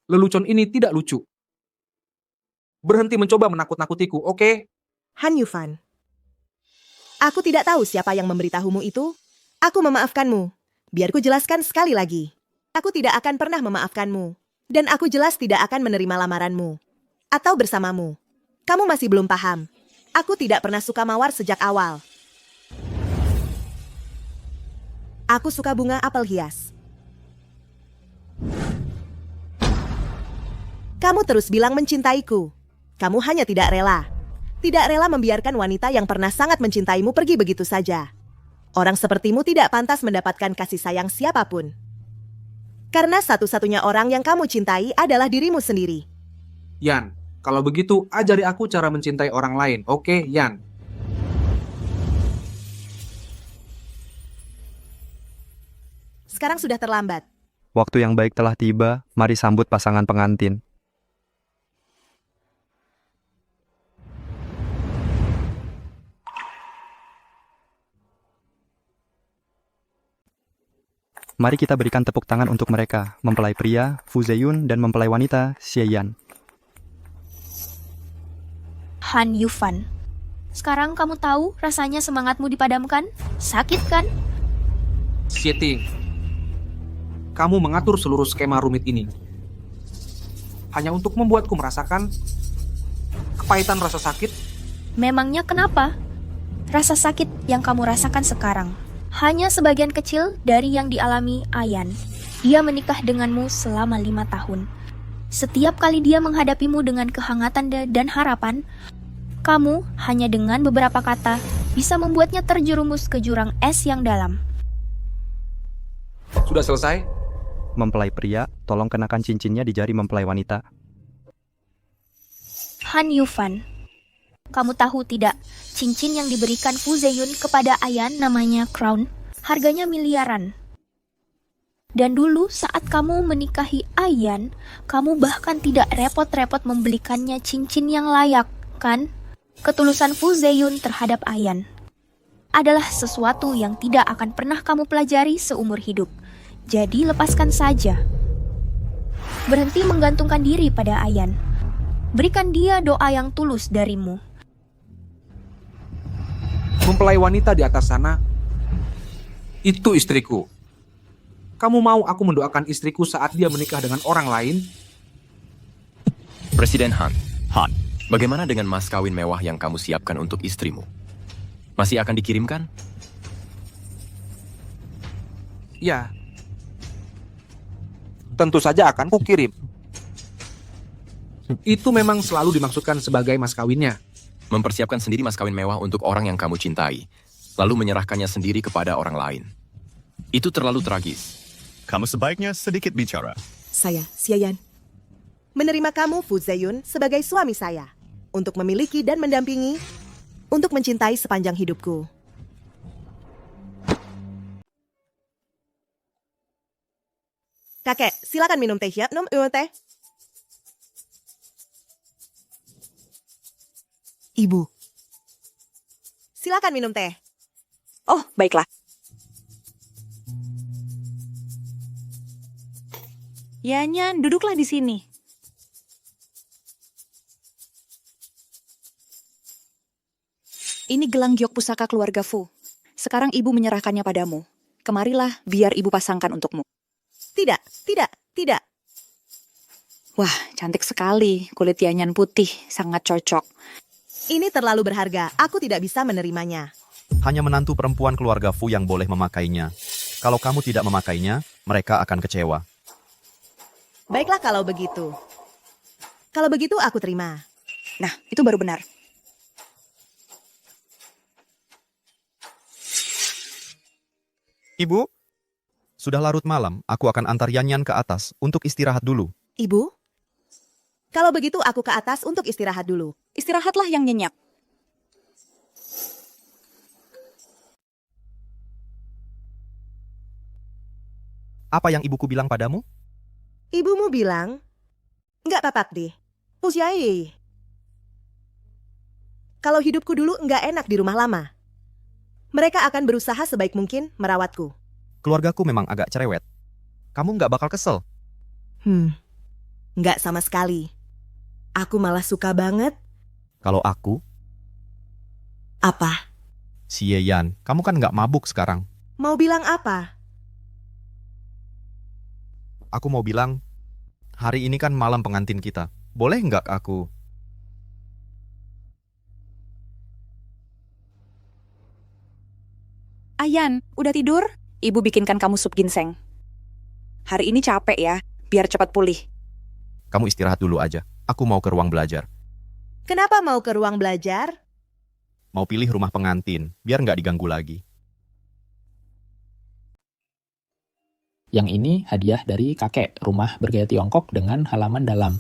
Lelucon ini tidak lucu. Berhenti mencoba menakut-nakutiku, oke? Han Yufan. Aku tidak tahu siapa yang memberitahumu itu. Aku memaafkanmu. Biar ku jelaskan sekali lagi. Aku tidak akan pernah memaafkanmu. Dan aku jelas tidak akan menerima lamaranmu. Atau bersamamu. Kamu masih belum paham. Aku tidak pernah suka mawar sejak awal. Aku suka bunga apel hias. Kamu terus bilang mencintaiku. Kamu hanya tidak rela. Tidak rela membiarkan wanita yang pernah sangat mencintaimu pergi begitu saja. Orang sepertimu tidak pantas mendapatkan kasih sayang siapapun. Karena satu-satunya orang yang kamu cintai adalah dirimu sendiri. Yan, kalau begitu ajari aku cara mencintai orang lain, oke, Yan? Sekarang sudah terlambat. Waktu yang baik telah tiba, mari sambut pasangan pengantin. Mari kita berikan tepuk tangan untuk mereka, mempelai pria, Fu Zeyun, dan mempelai wanita, Xie Yan. Han Yufan, sekarang kamu tahu rasanya semangatmu dipadamkan? Sakit kan? Xie Ting, kamu mengatur seluruh skema rumit ini hanya untuk membuatku merasakan kepahitan rasa sakit. Memangnya kenapa? Rasa sakit yang kamu rasakan sekarang hanya sebagian kecil dari yang dialami Ayan. Dia menikah denganmu selama 5 tahun. Setiap kali dia menghadapimu dengan kehangatan dan harapan, kamu hanya dengan beberapa kata bisa membuatnya terjerumus ke jurang es yang dalam. Sudah selesai? Mempelai pria, tolong kenakan cincinnya di jari mempelai wanita. Han Yufan, kamu tahu tidak, cincin yang diberikan Fu Zeyun kepada Ayan namanya crown, harganya miliaran. Dan dulu saat kamu menikahi Ayan, kamu bahkan tidak repot-repot membelikannya cincin yang layak, kan? Ketulusan Fu Zeyun terhadap Ayan adalah sesuatu yang tidak akan pernah kamu pelajari seumur hidup. Jadi lepaskan saja. Berhenti menggantungkan diri pada Ayan. Berikan dia doa yang tulus darimu. Mempelai wanita di atas sana, itu istriku. Kamu mau aku mendoakan istriku saat dia menikah dengan orang lain? Presiden Han. Bagaimana dengan mas kawin mewah yang kamu siapkan untuk istrimu? Masih akan dikirimkan? Ya. Tentu saja akan kukirim. Itu memang selalu dimaksudkan sebagai mas kawinnya. Mempersiapkan sendiri mas kawin mewah untuk orang yang kamu cintai, lalu menyerahkannya sendiri kepada orang lain. Itu terlalu tragis. Kamu sebaiknya sedikit bicara. Saya, Xie Yan, menerima kamu, Fu Zeyun, sebagai suami saya. Untuk memiliki dan mendampingi, untuk mencintai sepanjang hidupku. Kakek, silakan minum teh ya. Minum teh. Ibu, silakan minum teh. Oh, baiklah. Ya, Nyan, duduklah di sini. Ini gelang giok pusaka keluarga Fu. Sekarang ibu menyerahkannya padamu. Kemarilah, biar ibu pasangkan untukmu. Tidak, tidak, tidak. Wah, cantik sekali. Kulit Yanyan putih, sangat cocok. Ini terlalu berharga, aku tidak bisa menerimanya. Hanya menantu perempuan keluarga Fu yang boleh memakainya. Kalau kamu tidak memakainya, mereka akan kecewa. Baiklah kalau begitu. Kalau begitu aku terima. Nah, itu baru benar. Ibu, sudah larut malam, aku akan antar Yanyan ke atas untuk istirahat dulu. Ibu, kalau begitu aku ke atas untuk istirahat dulu. Istirahatlah yang nyenyak. Apa yang ibuku bilang padamu? Ibumu bilang, nggak apa-apa deh. Pusyai. Kalau hidupku dulu nggak enak di rumah lama. Mereka akan berusaha sebaik mungkin merawatku. Keluargaku memang agak cerewet. Kamu nggak bakal kesel? Nggak sama sekali. Aku malah suka banget. Kalau aku? Apa? Xie Yan, kamu kan nggak mabuk sekarang. Mau bilang apa? Aku mau bilang, hari ini kan malam pengantin kita. Boleh nggak aku? Ayan, udah tidur? Ibu bikinkan kamu sup ginseng. Hari ini capek ya, biar cepat pulih. Kamu istirahat dulu aja. Aku mau ke ruang belajar. Kenapa mau ke ruang belajar? Mau pilih rumah pengantin, biar nggak diganggu lagi. Yang ini hadiah dari kakek, rumah bergaya Tiongkok dengan halaman dalam.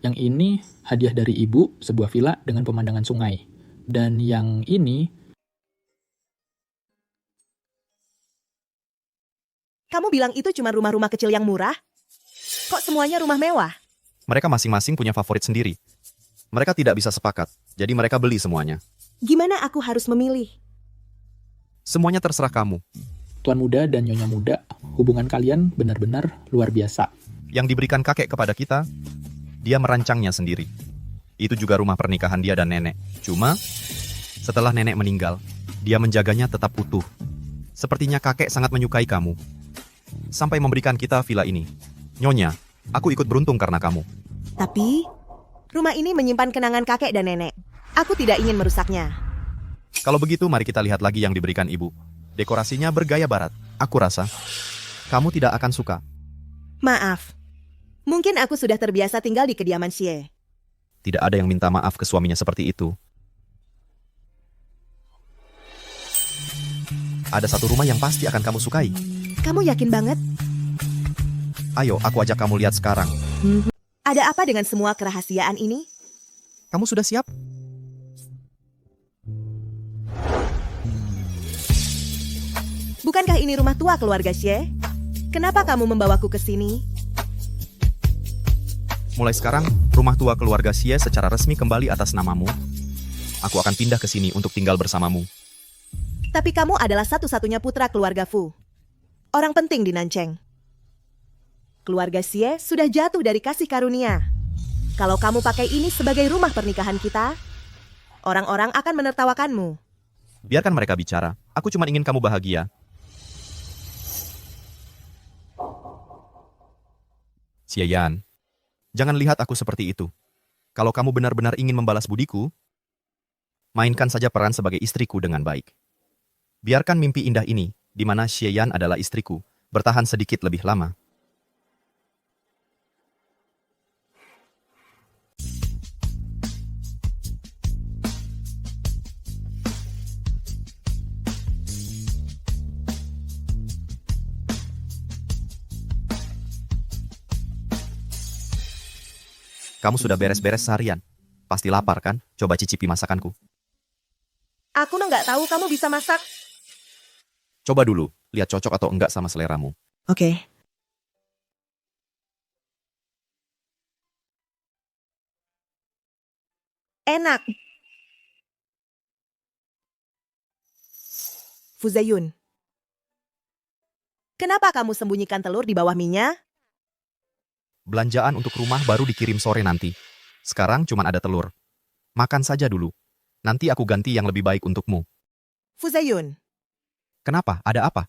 Yang ini hadiah dari ibu, sebuah villa dengan pemandangan sungai. Dan yang ini... Kamu bilang itu cuma rumah-rumah kecil yang murah? Kok semuanya rumah mewah? Mereka masing-masing punya favorit sendiri. Mereka tidak bisa sepakat, jadi mereka beli semuanya. Gimana aku harus memilih? Semuanya terserah kamu. Tuan muda dan nyonya muda, hubungan kalian benar-benar luar biasa. Yang diberikan kakek kepada kita, dia merancangnya sendiri. Itu juga rumah pernikahan dia dan nenek. Cuma, setelah nenek meninggal, dia menjaganya tetap utuh. Sepertinya kakek sangat menyukai kamu. Sampai memberikan kita villa ini. Nyonya, aku ikut beruntung karena kamu. Tapi, rumah ini menyimpan kenangan kakek dan nenek. Aku tidak ingin merusaknya. Kalau begitu, mari kita lihat lagi yang diberikan ibu. Dekorasinya bergaya barat. Aku rasa kamu tidak akan suka. Maaf. Mungkin aku sudah terbiasa tinggal di kediaman Xie. Tidak ada yang minta maaf ke suaminya seperti itu. Ada satu rumah yang pasti akan kamu sukai. Kamu yakin banget? Ayo, aku ajak kamu lihat sekarang. Ada apa dengan semua kerahasiaan ini? Kamu sudah siap? Bukankah ini rumah tua keluarga Xie? Kenapa kamu membawaku ke sini? Mulai sekarang, rumah tua keluarga Xie secara resmi kembali atas namamu. Aku akan pindah ke sini untuk tinggal bersamamu. Tapi kamu adalah satu-satunya putra keluarga Fu. Orang penting di Nancheng. Keluarga Xie sudah jatuh dari kasih karunia. Kalau kamu pakai ini sebagai rumah pernikahan kita, orang-orang akan menertawakanmu. Biarkan mereka bicara. Aku cuma ingin kamu bahagia. Xie Yan, jangan lihat aku seperti itu. Kalau kamu benar-benar ingin membalas budiku, mainkan saja peran sebagai istriku dengan baik. Biarkan mimpi indah ini, di mana Xie Yan adalah istriku, bertahan sedikit lebih lama. Kamu sudah beres-beres seharian. Pasti lapar kan? Coba cicipi masakanku. Aku nggak tahu kamu bisa masak. Coba dulu, lihat cocok atau enggak sama seleramu. Oke. Enak. Fu Zeyun. Kenapa kamu sembunyikan telur di bawah minyak? Belanjaan untuk rumah baru dikirim sore nanti. Sekarang cuma ada telur. Makan saja dulu. Nanti aku ganti yang lebih baik untukmu. Fu Zeyun. Kenapa? Ada apa?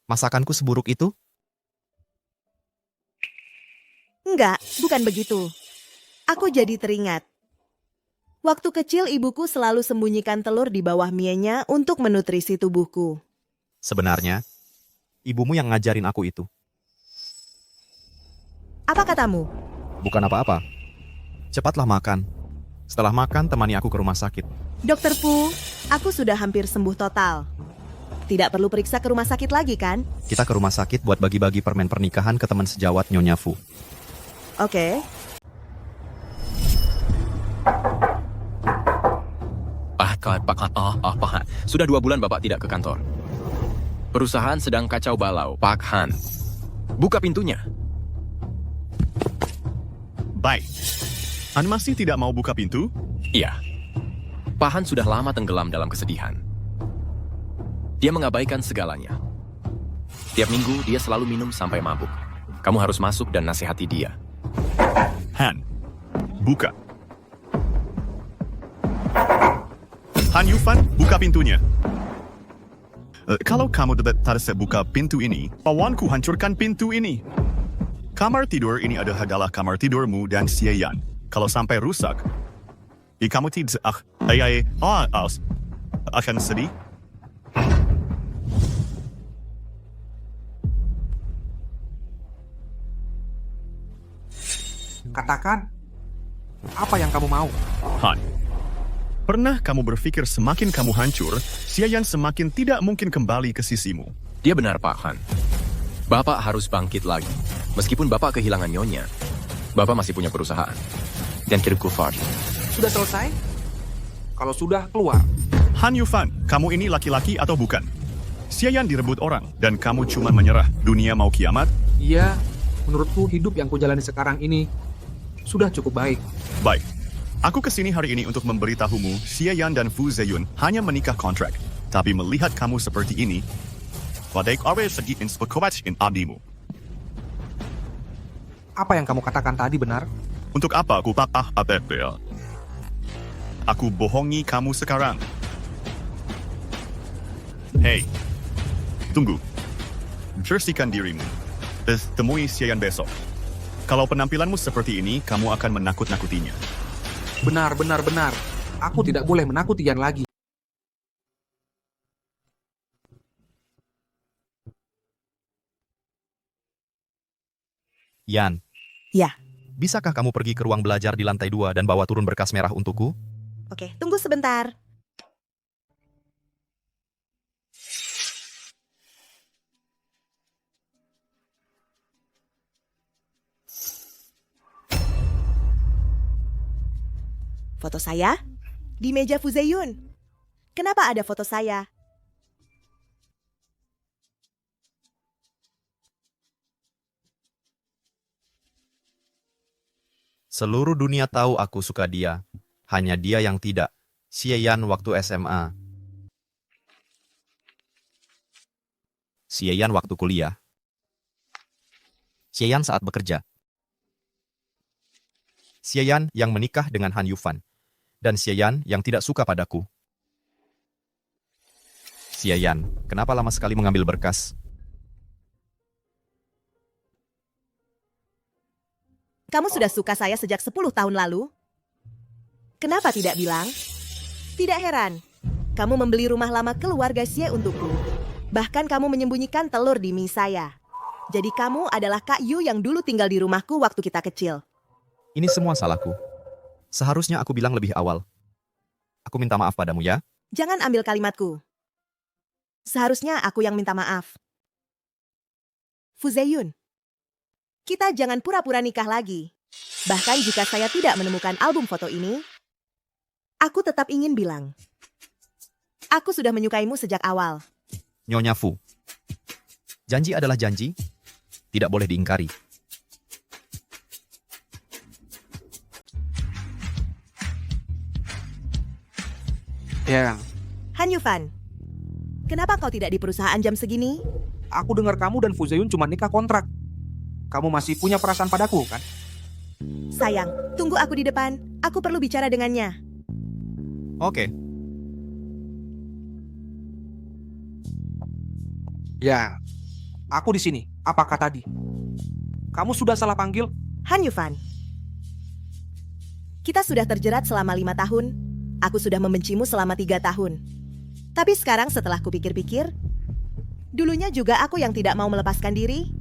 Masakanku seburuk itu? Enggak, bukan begitu. Aku jadi teringat. Waktu kecil ibuku selalu sembunyikan telur di bawah mienya untuk menutrisi tubuhku. Sebenarnya, ibumu yang ngajarin aku itu. Apa katamu? Bukan apa-apa. Cepatlah makan. Setelah makan, temani aku ke rumah sakit. Dokter Fu, aku sudah hampir sembuh total. Tidak perlu periksa ke rumah sakit lagi, kan? Kita ke rumah sakit buat bagi-bagi permen pernikahan ke teman sejawat Nyonya Fu. Oke. Pak Han. Sudah 2 bulan Bapak tidak ke kantor. Perusahaan sedang kacau balau, Pak Han. Buka pintunya. Baik. Anda masih tidak mau buka pintu? Iya. Pak Han sudah lama tenggelam dalam kesedihan. Dia mengabaikan segalanya. Tiap minggu dia selalu minum sampai mabuk. Kamu harus masuk dan nasihati dia. Han, buka. Han Yufan, buka pintunya. Kalau kamu tak buka pintu ini, pawanku hancurkan pintu ini. Kamar tidur ini adalah kamar tidurmu dan Xie Yan. Kalau sampai rusak, kamu tidak akan sedih. Katakan. Apa yang kamu mau? Han, pernah kamu berpikir semakin kamu hancur, Xie Yan semakin tidak mungkin kembali ke sisimu? Dia benar, Pak Han. Bapak harus bangkit lagi. Meskipun Bapak kehilangan Nyonya, Bapak masih punya perusahaan. Dan hidupku Far. Sudah selesai? Kalau sudah, keluar. Han Yufan, kamu ini laki-laki atau bukan? Xie Yan direbut orang, dan kamu cuma menyerah. Dunia mau kiamat? Iya, menurutku hidup yang kujalani sekarang ini sudah cukup baik. Baik. Aku kesini hari ini untuk memberitahumu, Xie Yan dan Fu Zeyun hanya menikah kontrak. Tapi melihat kamu seperti ini, Wadek Awe segi inspekowat in abdimu. Apa yang kamu katakan tadi benar? Untuk apa aku patah ATPL? Aku bohongi kamu sekarang. Hei, tunggu. Bersihkan dirimu. Temui Xie Yan besok. Kalau penampilanmu seperti ini, kamu akan menakut-nakutinya. Benar. Aku tidak boleh menakuti Yan lagi. Yan. Ya. Bisakah kamu pergi ke ruang belajar di lantai 2 dan bawa turun berkas merah untukku? Oke, tunggu sebentar. Foto saya? Di meja Fu Zeyun. Kenapa ada foto saya? Seluruh dunia tahu aku suka dia. Hanya dia yang tidak. Xie Yan waktu SMA. Xie Yan waktu kuliah. Xie Yan saat bekerja. Xie Yan yang menikah dengan Han Yufan. Dan Xie Yan yang tidak suka padaku. Xie Yan, kenapa lama sekali mengambil berkas? Kamu sudah suka saya sejak 10 tahun lalu? Kenapa tidak bilang? Tidak heran. Kamu membeli rumah lama keluarga Xie untukku. Bahkan kamu menyembunyikan telur di mie saya. Jadi kamu adalah Kak Yu yang dulu tinggal di rumahku waktu kita kecil. Ini semua salahku. Seharusnya aku bilang lebih awal. Aku minta maaf padamu ya. Jangan ambil kalimatku. Seharusnya aku yang minta maaf. Fu Zeyun. Kita jangan pura-pura nikah lagi. Bahkan jika saya tidak menemukan album foto ini, aku tetap ingin bilang. Aku sudah menyukaimu sejak awal. Nyonya Fu. Janji adalah janji. Tidak boleh diingkari. Ya. Han Yufan, kenapa kau tidak di perusahaan jam segini? Aku dengar kamu dan Fu Zeyun cuma nikah kontrak. Kamu masih punya perasaan padaku, kan? Sayang, tunggu aku di depan. Aku perlu bicara dengannya. Oke. Ya, aku di sini. Apakah tadi? Kamu sudah salah panggil? Han Yufan. Kita sudah terjerat selama 5 tahun. Aku sudah membencimu selama 3 tahun. Tapi sekarang setelah kupikir-pikir, dulunya juga aku yang tidak mau melepaskan diri.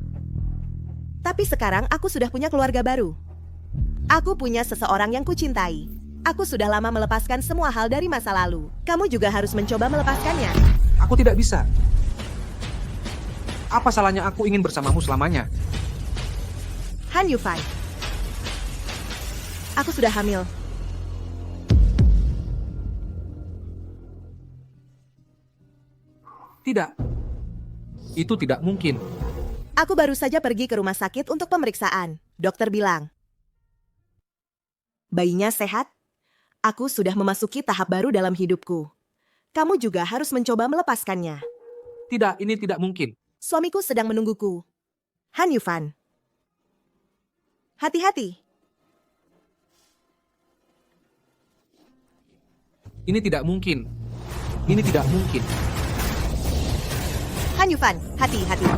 Tapi sekarang aku sudah punya keluarga baru. Aku punya seseorang yang kucintai. Aku sudah lama melepaskan semua hal dari masa lalu. Kamu juga harus mencoba melepaskannya. Aku tidak bisa. Apa salahnya aku ingin bersamamu selamanya? Han Yufan. Aku sudah hamil. Tidak. Itu tidak mungkin. Aku baru saja pergi ke rumah sakit untuk pemeriksaan. Dokter bilang, bayinya sehat. Aku sudah memasuki tahap baru dalam hidupku. Kamu juga harus mencoba melepaskannya. Tidak, ini tidak mungkin. Suamiku sedang menungguku. Han Yufan. Hati-hati. Ini tidak mungkin. Ini tidak mungkin. Han Yufan, hati-hati.